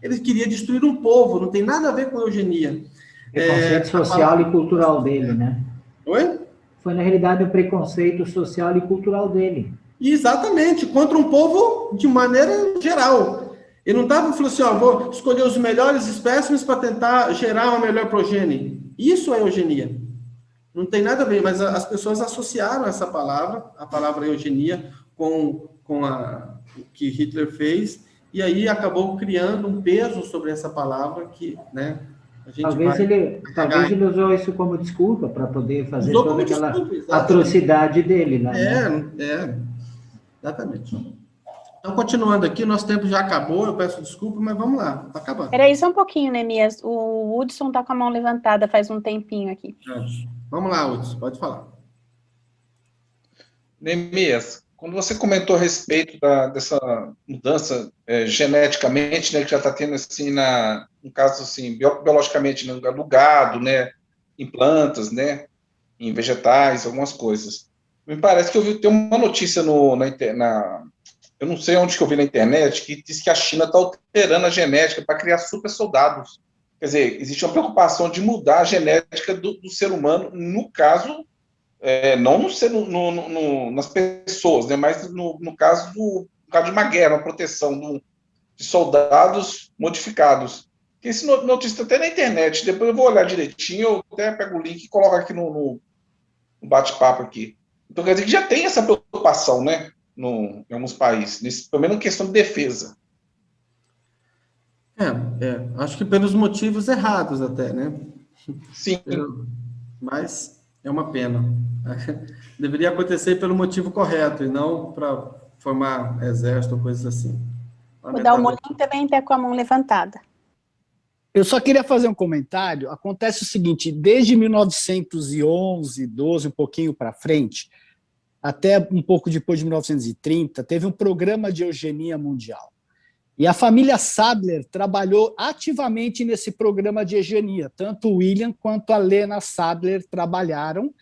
Ele queria destruir um povo, não tem nada a ver com eugenia. Preconceito social e cultural dele, né? Oi? Foi, na realidade, o preconceito social e cultural dele. Exatamente, contra um povo de maneira geral. Ele não estava falando assim, vou escolher os melhores espécimes para tentar gerar uma melhor progênie. Isso é eugenia. Não tem nada a ver, mas as pessoas associaram essa palavra, a palavra eugenia, com o que Hitler fez, e aí acabou criando um peso sobre essa palavra que, né, a gente talvez ele usou isso como desculpa para poder fazer toda aquela atrocidade dele, né? Exatamente. Então, continuando aqui, nosso tempo já acabou, eu peço desculpa, mas vamos lá, está acabando. Peraí só um pouquinho, Neemias, o Hudson está com a mão levantada faz um tempinho aqui. Vamos lá, Hudson, pode falar. Neemias, quando você comentou a respeito dessa mudança geneticamente, né, que já está tendo, assim, no caso, assim, biologicamente, no gado, né, em plantas, né, em vegetais, algumas coisas. Me parece que tem uma notícia eu não sei onde que eu vi na internet, que diz que a China está alterando a genética para criar super soldados. Quer dizer, existe uma preocupação de mudar a genética do ser humano, no caso, não nas pessoas, né, mas no caso de uma guerra, uma proteção de soldados modificados. Esse notícia está até na internet, depois eu vou olhar direitinho, eu até pego o link e coloco aqui no bate-papo aqui. Então, quer dizer que já tem essa preocupação, né, em alguns países, pelo menos em questão de defesa. Acho que pelos motivos errados até, né? Sim. Mas é uma pena. Deveria acontecer pelo motivo correto e não para formar exército ou coisas assim. O Dalmolin também está com a mão levantada. Eu só queria fazer um comentário. Acontece o seguinte, desde 1911, 12, um pouquinho para frente, até um pouco depois de 1930, teve um programa de eugenia mundial. E a família Sadler trabalhou ativamente nesse programa de eugenia. Tanto o William quanto a Lena Sadler trabalharam.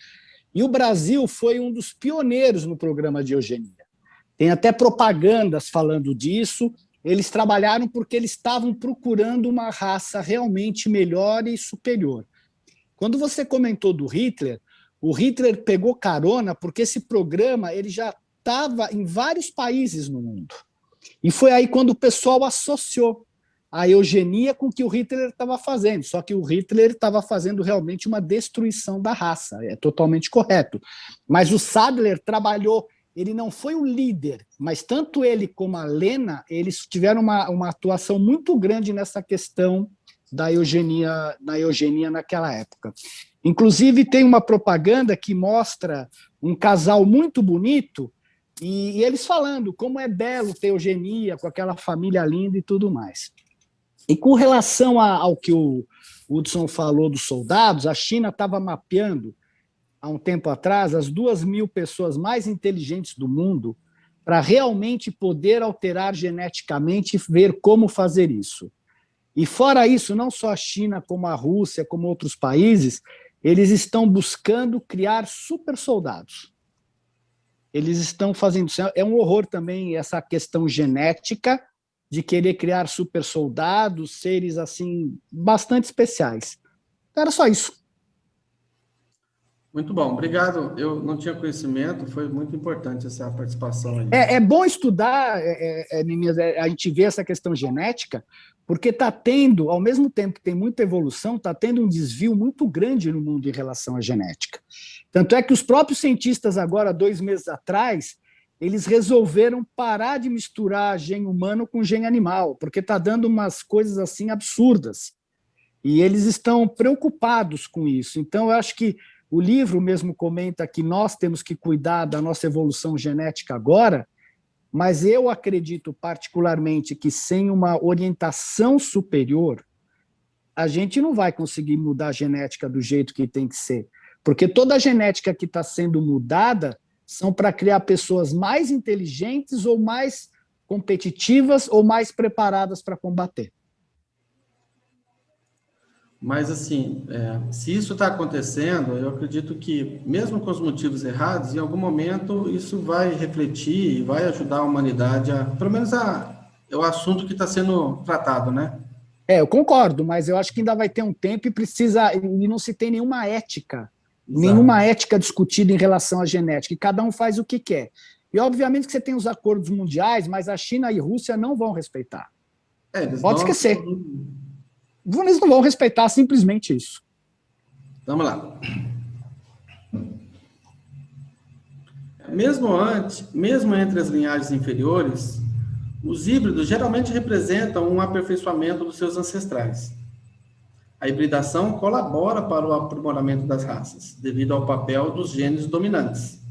E o Brasil foi um dos pioneiros no programa de eugenia. Tem até propagandas falando disso. Eles trabalharam porque eles estavam procurando uma raça realmente melhor e superior. Quando você comentou do Hitler, o Hitler pegou carona porque esse programa ele já estava em vários países no mundo. E foi aí quando o pessoal associou a eugenia com que o Hitler estava fazendo, só que o Hitler estava fazendo realmente uma destruição da raça, é totalmente correto. Mas o Sadler trabalhou, ele não foi o líder, mas tanto ele como a Lena, eles tiveram uma atuação muito grande nessa questão da eugenia naquela época. Inclusive, tem uma propaganda que mostra um casal muito bonito, e eles falando como é belo ter eugenia, com aquela família linda e tudo mais. E com relação ao que o Hudson falou dos soldados, a China estava mapeando, há um tempo atrás, as 2.000 pessoas mais inteligentes do mundo para realmente poder alterar geneticamente e ver como fazer isso. E fora isso, não só a China, como a Rússia, como outros países, eles estão buscando criar super soldados. Eles estão fazendo isso. É um horror também essa questão genética de querer criar super soldados, seres assim bastante especiais. Era só isso. Muito bom, obrigado. Eu não tinha conhecimento, foi muito importante essa participação aí. É bom estudar, Ninias, a gente vê essa questão genética, porque está tendo, ao mesmo tempo que tem muita evolução, está tendo um desvio muito grande no mundo em relação à genética. Tanto é que os próprios cientistas agora, 2 meses atrás, eles resolveram parar de misturar gene humano com gene animal, porque está dando umas coisas assim absurdas. E eles estão preocupados com isso. Então, eu acho que o livro mesmo comenta que nós temos que cuidar da nossa evolução genética agora, mas eu acredito particularmente que sem uma orientação superior, a gente não vai conseguir mudar a genética do jeito que tem que ser. Porque toda a genética que está sendo mudada são para criar pessoas mais inteligentes ou mais competitivas ou mais preparadas para combater. Mas, assim, se isso está acontecendo, eu acredito que, mesmo com os motivos errados, em algum momento isso vai refletir e vai ajudar a humanidade a, pelo menos, é o assunto que está sendo tratado, né? Eu concordo, mas eu acho que ainda vai ter um tempo e não se tem nenhuma ética, nenhuma ética discutida em relação à genética, e cada um faz o que quer. E, obviamente, que você tem os acordos mundiais, mas a China e a Rússia não vão respeitar. Pode esquecer. Eles não vão respeitar simplesmente isso. Vamos lá. Mesmo entre as linhagens inferiores, os híbridos geralmente representam um aperfeiçoamento dos seus ancestrais. A hibridação colabora para o aprimoramento das raças, devido ao papel dos genes dominantes.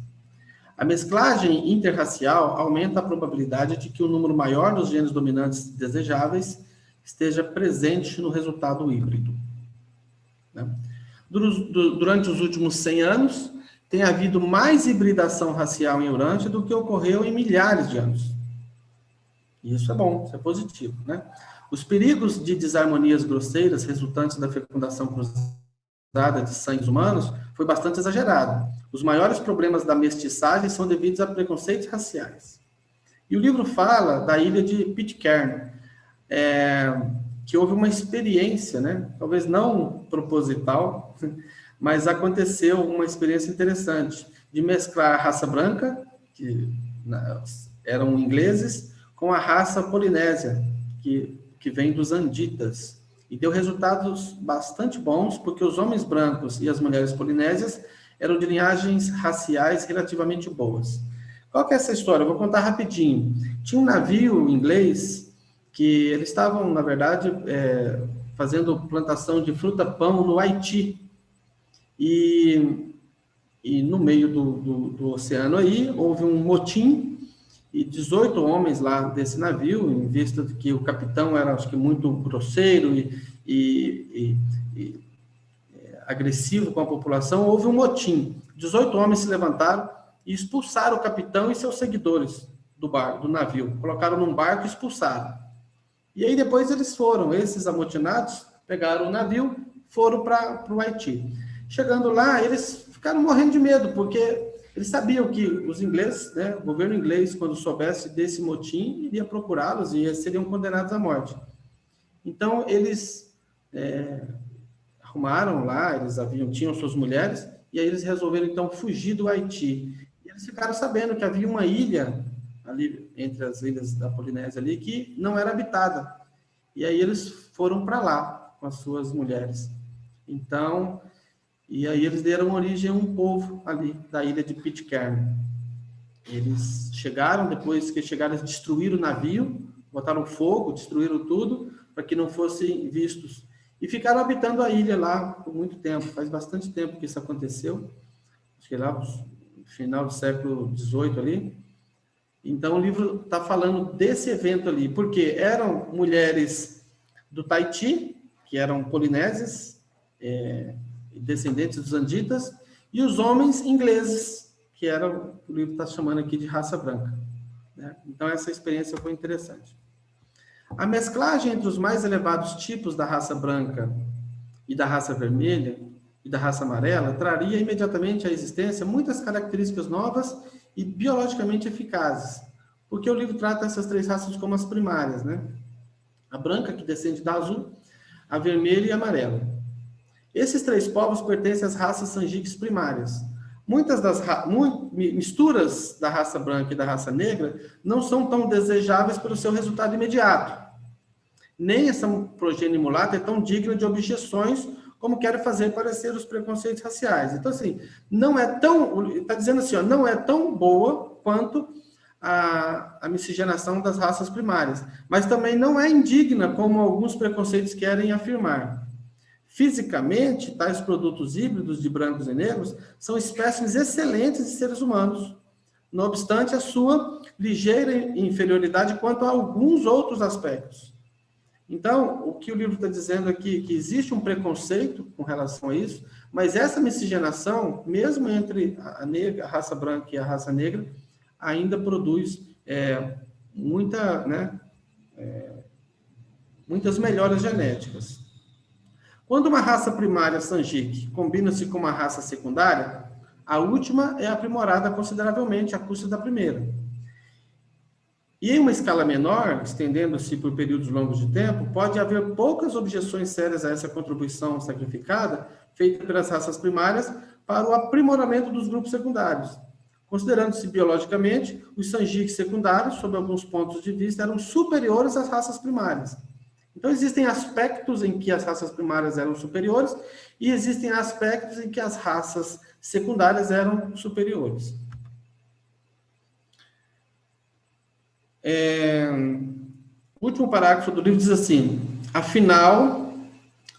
A mesclagem interracial aumenta a probabilidade de que o número maior dos genes dominantes desejáveis esteja presente no resultado híbrido. Durante os últimos 100 anos, tem havido mais hibridação racial em Eurântia do que ocorreu em milhares de anos. E isso é bom, isso é positivo, né? Os perigos de desarmonias grosseiras resultantes da fecundação cruzada de sangues humanos foi bastante exagerado. Os maiores problemas da mestiçagem são devidos a preconceitos raciais. E o livro fala da ilha de Pitcairn, que houve uma experiência, né? Talvez não proposital, mas aconteceu uma experiência interessante de mesclar a raça branca, que eram ingleses, com a raça polinésia, que vem dos anditas. E deu resultados bastante bons, porque os homens brancos e as mulheres polinésias eram de linhagens raciais relativamente boas. Qual que é essa história? Eu vou contar rapidinho. Tinha um navio inglês que eles estavam, na verdade, fazendo plantação de fruta-pão no Haiti. E no meio do oceano aí, houve um motim, e 18 homens lá desse navio, em vista de que o capitão era, acho que, muito grosseiro e agressivo com a população, houve um motim. 18 homens se levantaram e expulsaram o capitão e seus seguidores do navio. Colocaram num barco e expulsaram. E aí depois esses amotinados, pegaram o navio, foram para o Haiti. Chegando lá, eles ficaram morrendo de medo, porque eles sabiam que os ingleses, né, o governo inglês, quando soubesse desse motim, iria procurá-los e seriam condenados à morte. Então, eles arrumaram lá, tinham suas mulheres, e aí eles resolveram, então, fugir do Haiti. E eles ficaram sabendo que havia uma ilha ali, entre as ilhas da Polinésia ali, que não era habitada. e aí eles foram para lá com as suas mulheres. Então, e aí eles deram origem a um povo ali da ilha de Pitcairn. Eles chegaram, depois que chegaram, eles destruíram o navio, botaram fogo, destruíram tudo, para que não fossem vistos. E ficaram habitando a ilha lá por muito tempo, faz bastante tempo que isso aconteceu, acho que lá no final do século XVIII ali. Então o livro está falando desse evento ali, porque eram mulheres do Tahiti, que eram polinésias, descendentes dos anditas, e os homens ingleses, que eram, o livro está chamando aqui de raça branca, né? Então essa experiência foi interessante. A mesclagem entre os mais elevados tipos da raça branca e da raça vermelha e da raça amarela traria imediatamente à existência muitas características novas e biologicamente eficazes, porque o livro trata essas três raças como as primárias, né? A branca, que descende da azul, a vermelha e a amarela. Esses três povos pertencem às raças sanjiques primárias. Muitas das misturas da raça branca e da raça negra não são tão desejáveis pelo seu resultado imediato. Nem essa progênie mulata é tão digna de objeções como querem fazer parecer os preconceitos raciais. Então, assim, não é tão... Está dizendo assim, ó, não é tão boa quanto a miscigenação das raças primárias, mas também não é indigna como alguns preconceitos querem afirmar. Fisicamente, tais produtos híbridos de brancos e negros são espécimes excelentes de seres humanos, não obstante a sua ligeira inferioridade quanto a alguns outros aspectos. Então, o que o livro está dizendo aqui é que existe um preconceito com relação a isso, mas essa miscigenação, mesmo entre a raça branca e a raça negra, ainda produz muitas melhoras genéticas. Quando uma raça primária sanjique combina-se com uma raça secundária, a última é aprimorada consideravelmente à custa da primeira. E em uma escala menor, estendendo-se por períodos longos de tempo, pode haver poucas objeções sérias a essa contribuição sacrificada feita pelas raças primárias para o aprimoramento dos grupos secundários. Considerando-se biologicamente, os sanjiques secundários, sob alguns pontos de vista, eram superiores às raças primárias. Então, existem aspectos em que as raças primárias eram superiores e existem aspectos em que as raças secundárias eram superiores. O último parágrafo do livro diz assim: afinal,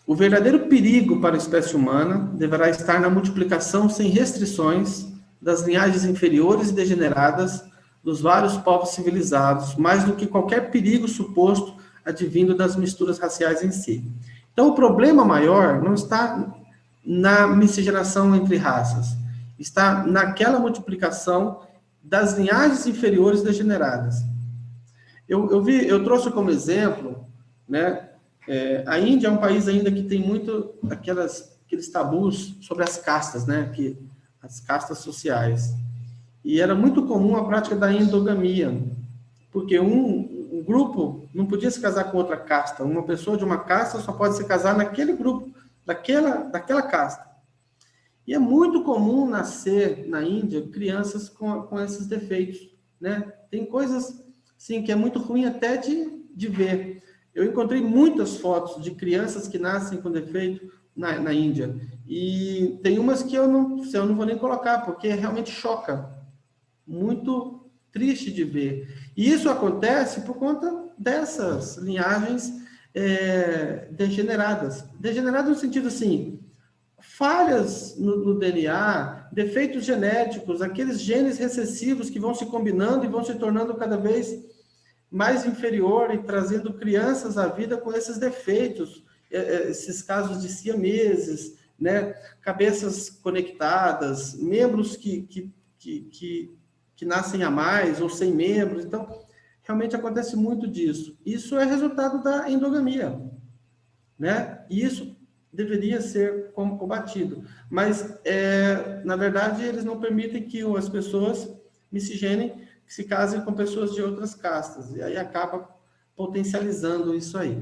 o verdadeiro perigo para a espécie humana deverá estar na multiplicação sem restrições das linhagens inferiores e degeneradas dos vários povos civilizados, mais do que qualquer perigo suposto advindo das misturas raciais em si. Então, o problema maior não está na miscigenação entre raças, está naquela multiplicação das linhagens inferiores degeneradas. Eu trouxe como exemplo, né, a Índia é um país ainda que tem muito aqueles tabus sobre as castas, né, as castas sociais. E era muito comum a prática da endogamia, porque um grupo não podia se casar com outra casta. Uma pessoa de uma casta só pode se casar naquele grupo, daquela casta. E é muito comum nascer na Índia crianças com esses defeitos, né? Tem coisas, sim, que é muito ruim até de ver. Eu encontrei muitas fotos de crianças que nascem com defeito na Índia. E tem umas que eu não vou nem colocar, porque realmente choca. Muito triste de ver. E isso acontece por conta dessas linhagens degeneradas. Degeneradas no sentido assim, falhas no DNA, defeitos genéticos, aqueles genes recessivos que vão se combinando e vão se tornando cada vez mais inferior e trazendo crianças à vida com esses defeitos, esses casos de siameses, né? Cabeças conectadas, membros que nascem a mais ou sem membros. Então, realmente acontece muito disso. Isso é resultado da endogamia, né? E isso deveria ser combatido. Mas, na verdade, eles não permitem que as pessoas miscigenem, que se casem com pessoas de outras castas. E aí acaba potencializando isso aí,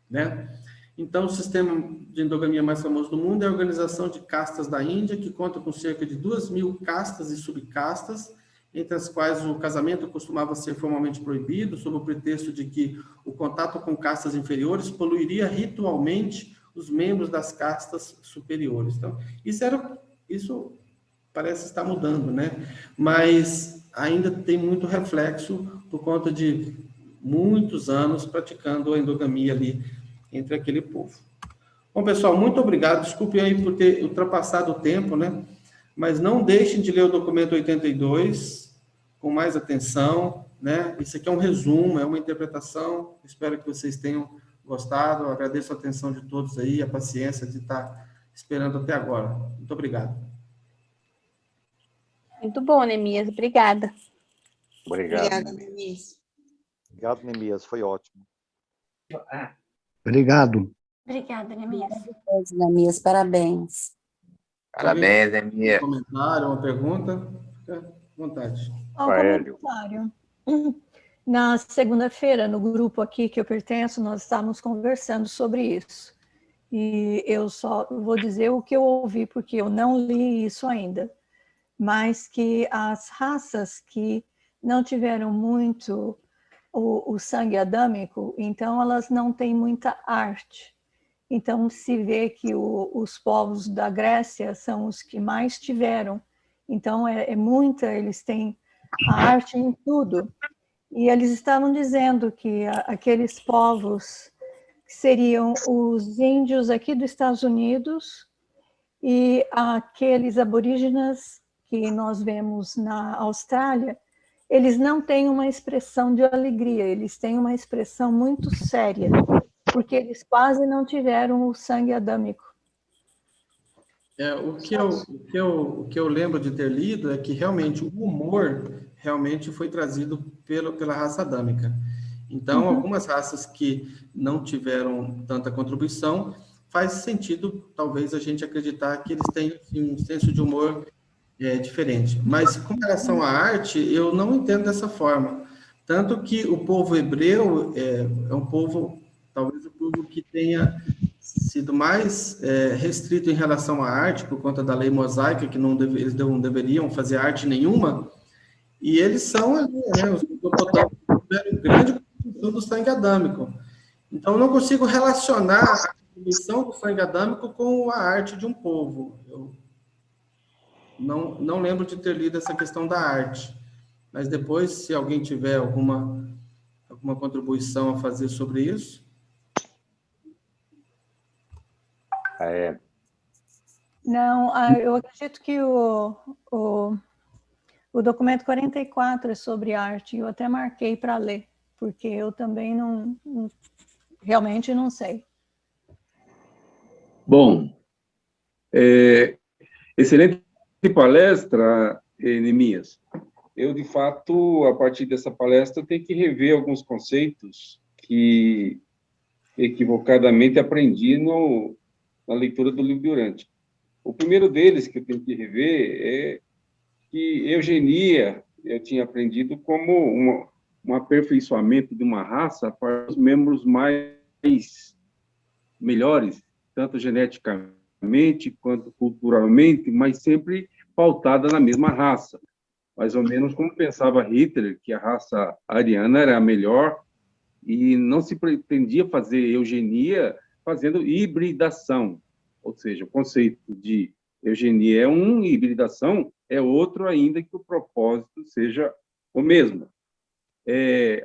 né? Então, o sistema de endogamia mais famoso do mundo é a Organização de Castas da Índia, que conta com cerca de 2.000 castas e subcastas, entre as quais o casamento costumava ser formalmente proibido, sob o pretexto de que o contato com castas inferiores poluiria ritualmente os membros das castas superiores. Então, isso parece estar mudando, né? Mas ainda tem muito reflexo por conta de muitos anos praticando a endogamia ali entre aquele povo. Bom, pessoal, muito obrigado. Desculpe aí por ter ultrapassado o tempo, né? Mas não deixem de ler o documento 82 com mais atenção, né? Isso aqui é um resumo, é uma interpretação. Espero que vocês tenham gostado. Eu agradeço a atenção de todos aí, a paciência de estar esperando até agora. Muito obrigado. Muito bom, Neemias. Obrigada. Obrigado, Neemias. Obrigado, Neemias. Foi ótimo. Obrigado. Obrigada, Neemias. Neemias, parabéns. Parabéns, Neemias. Um comentário, uma pergunta? Fica à vontade. Comentário. Na segunda-feira, no grupo aqui que eu pertenço, nós estávamos conversando sobre isso. E eu só vou dizer o que eu ouvi, porque eu não li isso ainda. Mas que as raças que não tiveram muito o sangue adâmico, então elas não têm muita arte. Então se vê que os povos da Grécia são os que mais tiveram. Então muita, eles têm a arte em tudo. E eles estavam dizendo que aqueles povos seriam os índios aqui dos Estados Unidos e aqueles aborígenas que nós vemos na Austrália, eles não têm uma expressão de alegria, eles têm uma expressão muito séria, porque eles quase não tiveram o sangue adâmico. O que eu lembro de ter lido é que realmente o humor realmente foi trazido pela raça adâmica. Então, algumas raças que não tiveram tanta contribuição, faz sentido, talvez, a gente acreditar que eles têm assim, um senso de humor diferente. Mas, com relação à arte, eu não entendo dessa forma. Tanto que o povo hebreu é um povo, talvez o povo que tenha sido mais restrito em relação à arte, por conta da lei mosaica, que eles não deveriam fazer arte nenhuma, e eles são ali, né, os mesopotâmicos tiveram grande contribuição do sangue adâmico. Então, eu não consigo relacionar a contribuição do sangue adâmico com a arte de um povo. Eu não lembro de ter lido essa questão da arte, mas depois, se alguém tiver alguma contribuição a fazer sobre isso. Não, eu acredito que o documento 44 é sobre arte, eu até marquei para ler, porque eu também realmente não sei. Bom, excelente palestra, Neemias. Eu, de fato, a partir dessa palestra, tenho que rever alguns conceitos que equivocadamente aprendi na leitura do livro Durante. O primeiro deles que eu tenho que rever é que eugenia eu tinha aprendido como um aperfeiçoamento de uma raça para os membros melhores, tanto geneticamente quanto culturalmente, mas sempre pautada na mesma raça. Mais ou menos como pensava Hitler, que a raça ariana era a melhor, e não se pretendia fazer eugenia fazendo hibridação. Ou seja, o conceito de eugenia é um, hibridação é outro, ainda que o propósito seja o mesmo.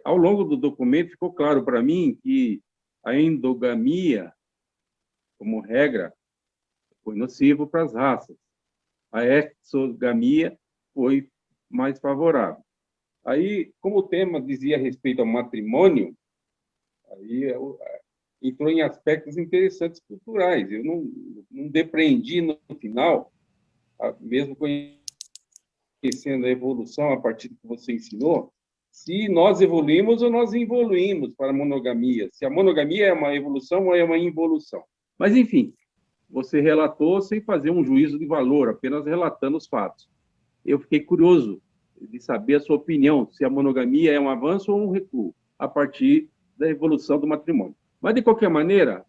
Ao longo do documento, ficou claro para mim que a endogamia, como regra, foi nocivo para as raças. A exogamia foi mais favorável. Aí, como o tema dizia respeito ao matrimônio, aí entrou em aspectos interessantes culturais. Eu não depreendi no final, mesmo conhecendo a evolução a partir do que você ensinou, se nós evoluímos ou nós involuímos para a monogamia, se a monogamia é uma evolução ou é uma involução. Mas, enfim, você relatou sem fazer um juízo de valor, apenas relatando os fatos. Eu fiquei curioso de saber a sua opinião, se a monogamia é um avanço ou um recuo, a partir da evolução do matrimônio. Mas, de qualquer maneira,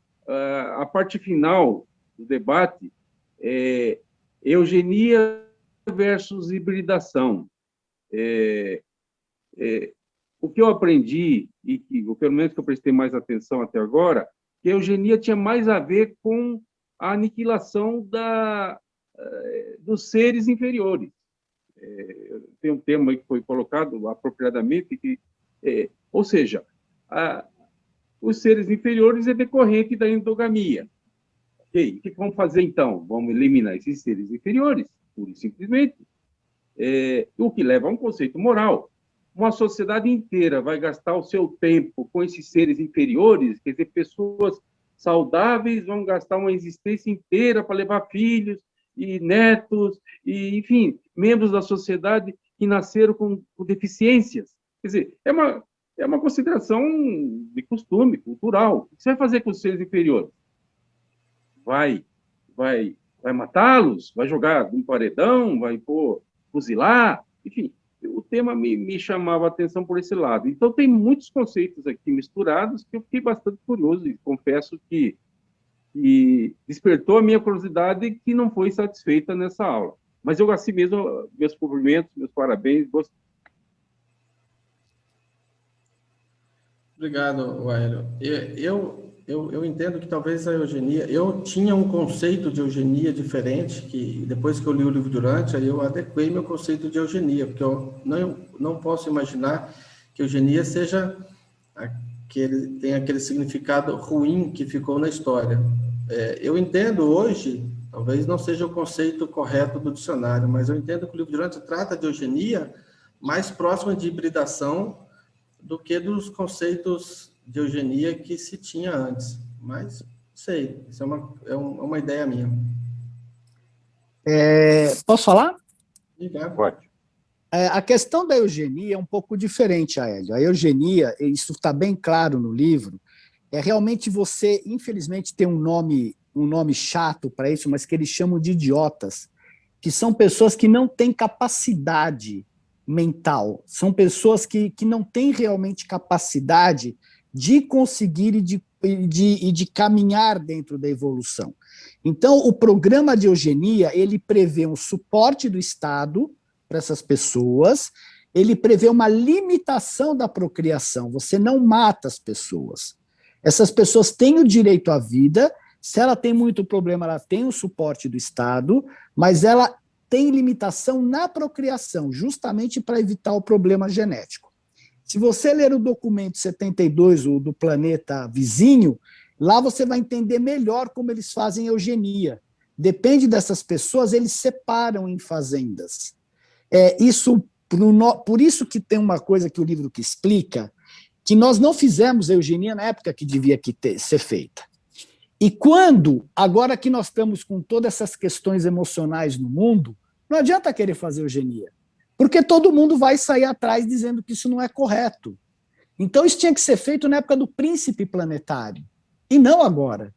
a parte final do debate é eugenia versus hibridação. O que eu aprendi, e pelo menos que eu prestei mais atenção até agora, que a eugenia tinha mais a ver com a aniquilação dos seres inferiores. Tem um termo aí que foi colocado apropriadamente, ou seja, os seres inferiores é decorrente da endogamia. Okay? O que vamos fazer, então? Vamos eliminar esses seres inferiores, pura e simplesmente. O que leva a um conceito moral. Uma sociedade inteira vai gastar o seu tempo com esses seres inferiores, quer dizer, pessoas saudáveis vão gastar uma existência inteira para levar filhos e netos, e, enfim, membros da sociedade que nasceram com deficiências. Quer dizer, é uma consideração de costume, cultural. O que você vai fazer com os seres inferiores? Vai matá-los? Vai jogar num paredão? Vai fuzilar? Enfim, o tema me chamava a atenção por esse lado. Então, tem muitos conceitos aqui misturados que eu fiquei bastante curioso e confesso que despertou a minha curiosidade que não foi satisfeita nessa aula. Mas eu, assim mesmo, meus cumprimentos, meus parabéns. Obrigado, Waélio. Eu entendo que talvez a eugenia... Eu tinha um conceito de eugenia diferente, que depois que eu li o livro Durante, aí eu adequei meu conceito de eugenia, porque eu não posso imaginar que eugenia seja tenha aquele significado ruim que ficou na história. Eu entendo hoje, talvez não seja o conceito correto do dicionário, mas eu entendo que o livro Durante trata de eugenia mais próxima de hibridação do que dos conceitos de eugenia que se tinha antes. Mas, sei, isso é uma ideia minha. Posso falar? Pode. A questão da eugenia é um pouco diferente, Aélio. A eugenia, isso está bem claro no livro, é realmente você, infelizmente, tem um nome chato para isso, mas que eles chamam de idiotas, que são pessoas que não têm capacidade mental, são pessoas que não têm realmente capacidade de conseguir e de caminhar dentro da evolução. Então, o programa de eugenia, ele prevê um suporte do Estado para essas pessoas, ele prevê uma limitação da procriação, você não mata as pessoas. Essas pessoas têm o direito à vida, se ela tem muito problema, ela tem o suporte do Estado, mas ela tem limitação na procriação, justamente para evitar o problema genético. Se você ler o documento 72, o do planeta vizinho, lá você vai entender melhor como eles fazem eugenia. Depende dessas pessoas, eles separam em fazendas. Por isso que tem uma coisa que o livro que explica, que nós não fizemos eugenia na época que devia ser feita. E quando, agora que nós estamos com todas essas questões emocionais no mundo, não adianta querer fazer eugenia, porque todo mundo vai sair atrás dizendo que isso não é correto. Então isso tinha que ser feito na época do príncipe planetário, e não agora.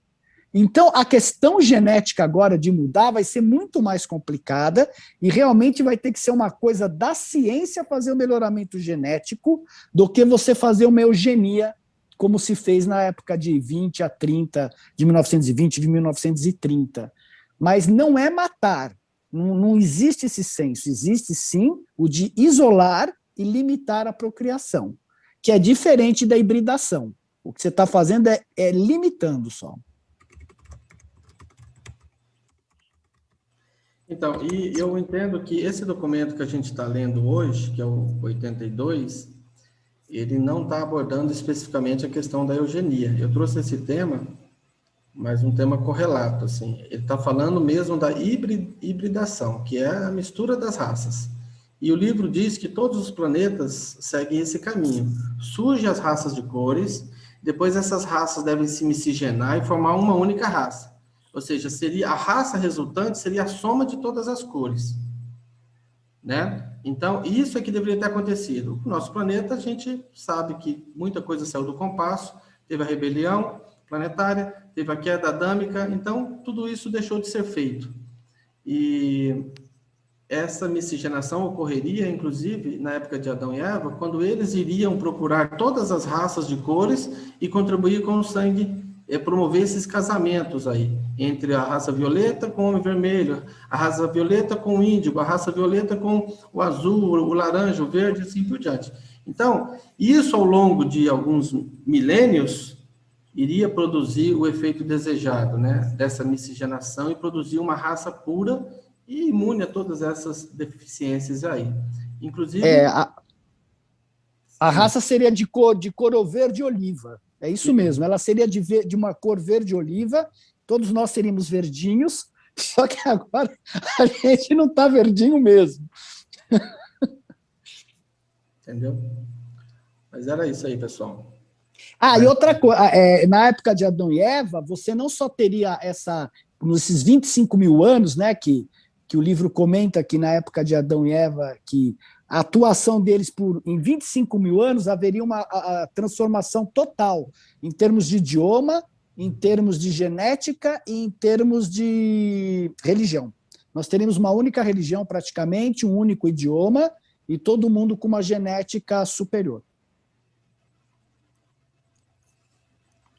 Então a questão genética agora de mudar vai ser muito mais complicada e realmente vai ter que ser uma coisa da ciência fazer o melhoramento genético do que você fazer uma eugenia como se fez na época de 20 a 30, de 1920, de 1930. Mas não é matar, não existe esse senso, existe sim o de isolar e limitar a procriação, que é diferente da hibridação. O que você está fazendo é limitando só. Então, e eu entendo que esse documento que a gente está lendo hoje, que é o 82, ele não está abordando especificamente a questão da eugenia. Eu trouxe esse tema, mas um tema correlato, assim. Ele está falando mesmo da hibridação, que é a mistura das raças. E o livro diz que todos os planetas seguem esse caminho. Surgem as raças de cores, depois essas raças devem se miscigenar e formar uma única raça. Ou seja, a raça resultante seria a soma de todas as cores. Né? Então, isso é que deveria ter acontecido. O nosso planeta, a gente sabe que muita coisa saiu do compasso, teve a rebelião planetária, teve a queda adâmica, então tudo isso deixou de ser feito. E essa miscigenação ocorreria, inclusive, na época de Adão e Eva, quando eles iriam procurar todas as raças de cores e contribuir com o sangue promover esses casamentos aí, entre a raça violeta com o homem vermelho, a raça violeta com o índigo, a raça violeta com o azul, o laranja, o verde, assim por diante. Então, isso ao longo de alguns milênios iria produzir o efeito desejado, né, dessa miscigenação e produzir uma raça pura e imune a todas essas deficiências aí. Inclusive... A raça seria de cor verde oliva. É isso mesmo. Ela seria de uma cor verde oliva. Todos nós seríamos verdinhos. Só que agora a gente não está verdinho mesmo. Entendeu? Mas era isso aí, pessoal. E outra coisa. Na época de Adão e Eva, você não só teria nesses 25 mil anos, né, que o livro comenta que na época de Adão e Eva, que a atuação deles em 25 mil anos haveria uma transformação total, em termos de idioma, em termos de genética e em termos de religião. Nós teríamos uma única religião praticamente, um único idioma, e todo mundo com uma genética superior.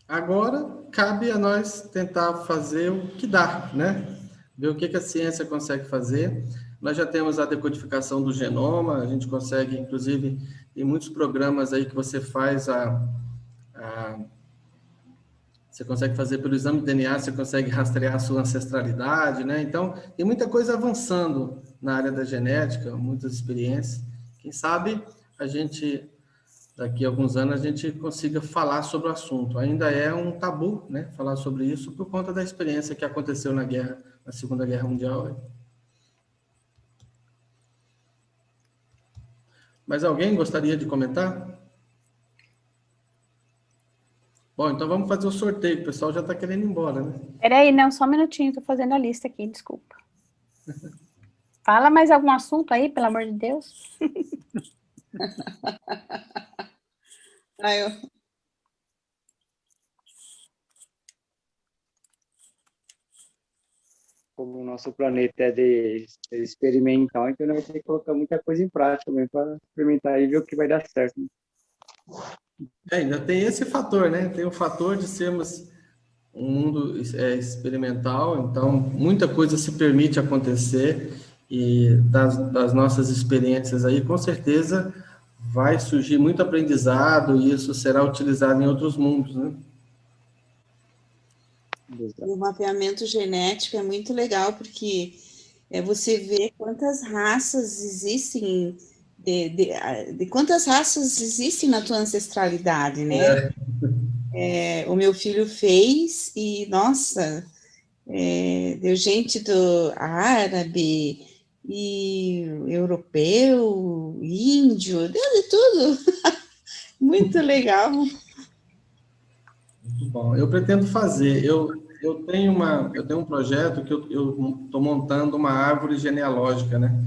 Agora, cabe a nós tentar fazer o que dá, né? Ver o que a ciência consegue fazer. Nós já temos a decodificação do genoma, a gente consegue, inclusive, tem muitos programas aí que você faz você consegue fazer pelo exame de DNA, você consegue rastrear a sua ancestralidade, né? Então, tem muita coisa avançando na área da genética, muitas experiências. Quem sabe a gente, daqui a alguns anos, a gente consiga falar sobre o assunto. Ainda é um tabu, né? Falar sobre isso por conta da experiência que aconteceu na Segunda Guerra Mundial. Mas alguém gostaria de comentar? Bom, então vamos fazer o sorteio, o pessoal já está querendo ir embora, né? Peraí, não, só um minutinho, estou fazendo a lista aqui, desculpa. Fala mais algum assunto aí, pelo amor de Deus. Como o nosso planeta é de experimental, então nós vamos ter que colocar muita coisa em prática mesmo para experimentar e ver o que vai dar certo. Ainda tem esse fator, né? Tem o fator de sermos um mundo experimental, então muita coisa se permite acontecer e das nossas experiências aí, com certeza, vai surgir muito aprendizado e isso será utilizado em outros mundos, né? O mapeamento genético é muito legal, porque você vê quantas raças existem, de quantas raças existem na tua ancestralidade, né? O meu filho fez e, nossa, deu gente do árabe, e europeu, índio, deu de tudo. Muito legal. Muito bom. Eu pretendo fazer. Eu tenho um projeto que eu estou montando uma árvore genealógica, né?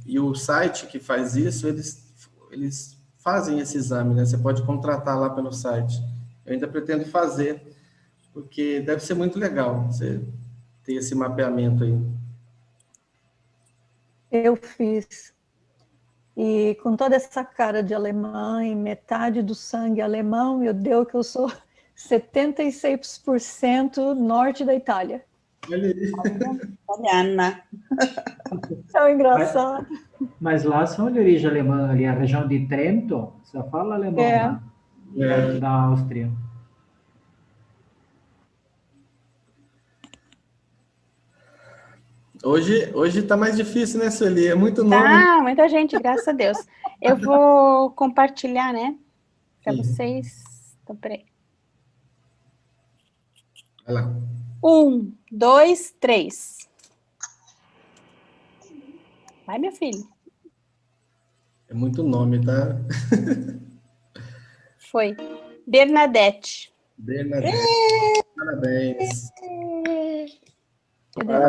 E o site que faz isso, eles fazem esse exame, né? Você pode contratar lá pelo site. Eu ainda pretendo fazer, porque deve ser muito legal você ter esse mapeamento aí. Eu fiz. E com toda essa cara de alemã e metade do sangue alemão, eu deu que eu sou 76% norte da Itália. Olha aí. Italiana. Tão engraçado. Mas lá são de origem alemã, ali a região de Trento, só fala alemão lá, da Áustria. Hoje está mais difícil, né, Sueli? É muito nome. Tá, muita gente, graças a Deus. Eu vou compartilhar, né, para vocês. Então, peraí. Vai lá. 1, 2, 3. Vai, meu filho. É muito nome, tá? Foi. Bernadette. Bernadette. Parabéns.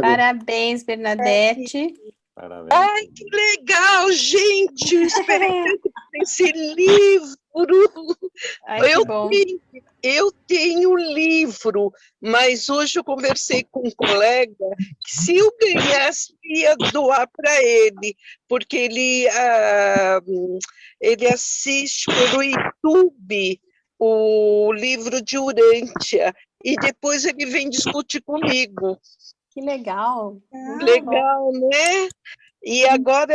Parabéns, Bernadette. Parabéns. Ai, que legal, gente! Eu esperei tanto por esse livro. Ai, que bom. Eu tenho um livro, mas hoje eu conversei com um colega que se eu ganhasse, ia doar para ele, porque ele assiste pelo YouTube o livro de Urântia, e depois ele vem discutir comigo. Que legal. Legal, né? E agora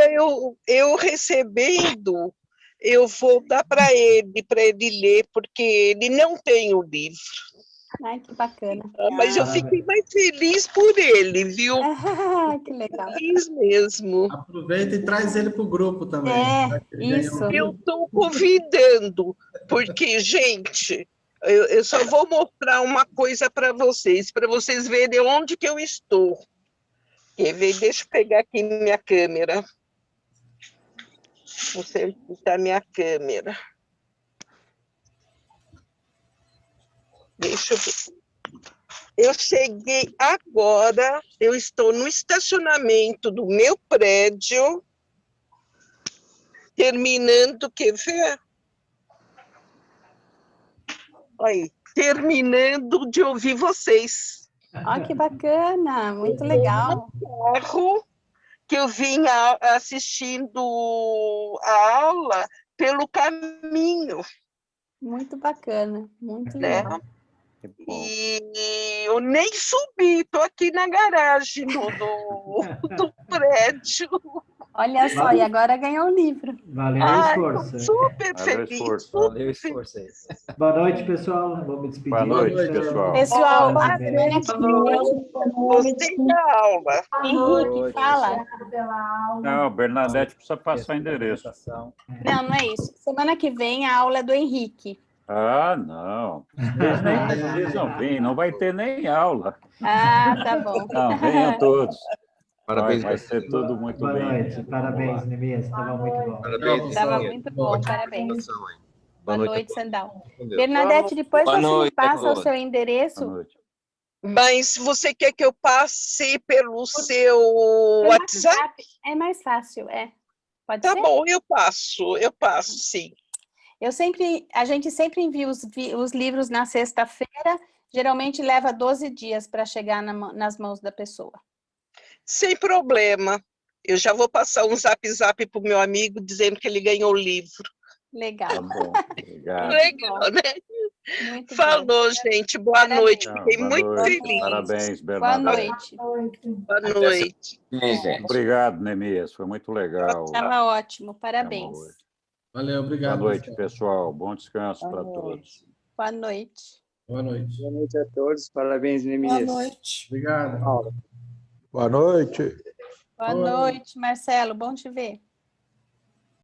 eu recebendo, eu vou dar para ele ler, porque ele não tem o livro. Ai, que bacana. Mas eu fiquei mais feliz por ele, viu? Que legal. Feliz mesmo. Aproveita e traz ele para o grupo também. Isso. Eu estou convidando, porque, gente, eu só vou mostrar uma coisa para vocês verem onde que eu estou. Quer ver? Deixa eu pegar aqui minha câmera. Vou sentar minha câmera. Deixa eu ver. Eu cheguei agora, eu estou no estacionamento do meu prédio, terminando, quer ver? Aí, terminando de ouvir vocês. Que bacana, muito legal. Carro que eu vim assistindo a aula pelo caminho. Muito bacana, muito né? legal. E eu nem subi, estou aqui na garagem do prédio. Olha só, e agora ganhou o livro. Valeu o esforço. Super feliz. Valeu o esforço. Boa noite, pessoal. Vou me despedir. Boa noite, pessoal. Pessoal, a semana que vem, gostei da aula. Henrique, fala. Não, Bernadette precisa passar o endereço. Não, não é isso. Semana que vem a aula é do Henrique. Ah, não. Eles não vêm, não vai ter nem aula. Ah, tá bom. Não, venham todos. Parabéns, vai ser tudo muito Boa bem. noite, parabéns, Nemias. Estava muito bom. Parabéns, Estava muito bom, parabéns. Boa noite, a Sandal. Com Deus. Bernadette, depois Boa você me noite, passa o Carol. seu endereço. Mas você quer que eu passe pelo seu WhatsApp? É mais fácil, é. Pode Tá ser? bom, eu passo, sim. A gente sempre envia os livros na sexta-feira, geralmente leva 12 dias para chegar nas mãos da pessoa. Sem problema. Eu já vou passar um zap para o meu amigo dizendo que ele ganhou o livro. Legal. Tá bom, obrigado. Legal, né? Muito Falou, bom. gente. Boa noite. Fiquei Boa muito noite. feliz. Parabéns, Boa Bernadette. noite. Boa noite. Obrigado, Nemias. Foi muito legal. Estava ótimo, parabéns. Valeu, obrigado. Boa noite, pessoal. Bom descanso para todos. Boa noite. Boa noite. Boa noite a todos. Parabéns, Nemias. Boa noite. Obrigado. Paula. Boa noite. Boa noite, Marcelo. Bom te ver.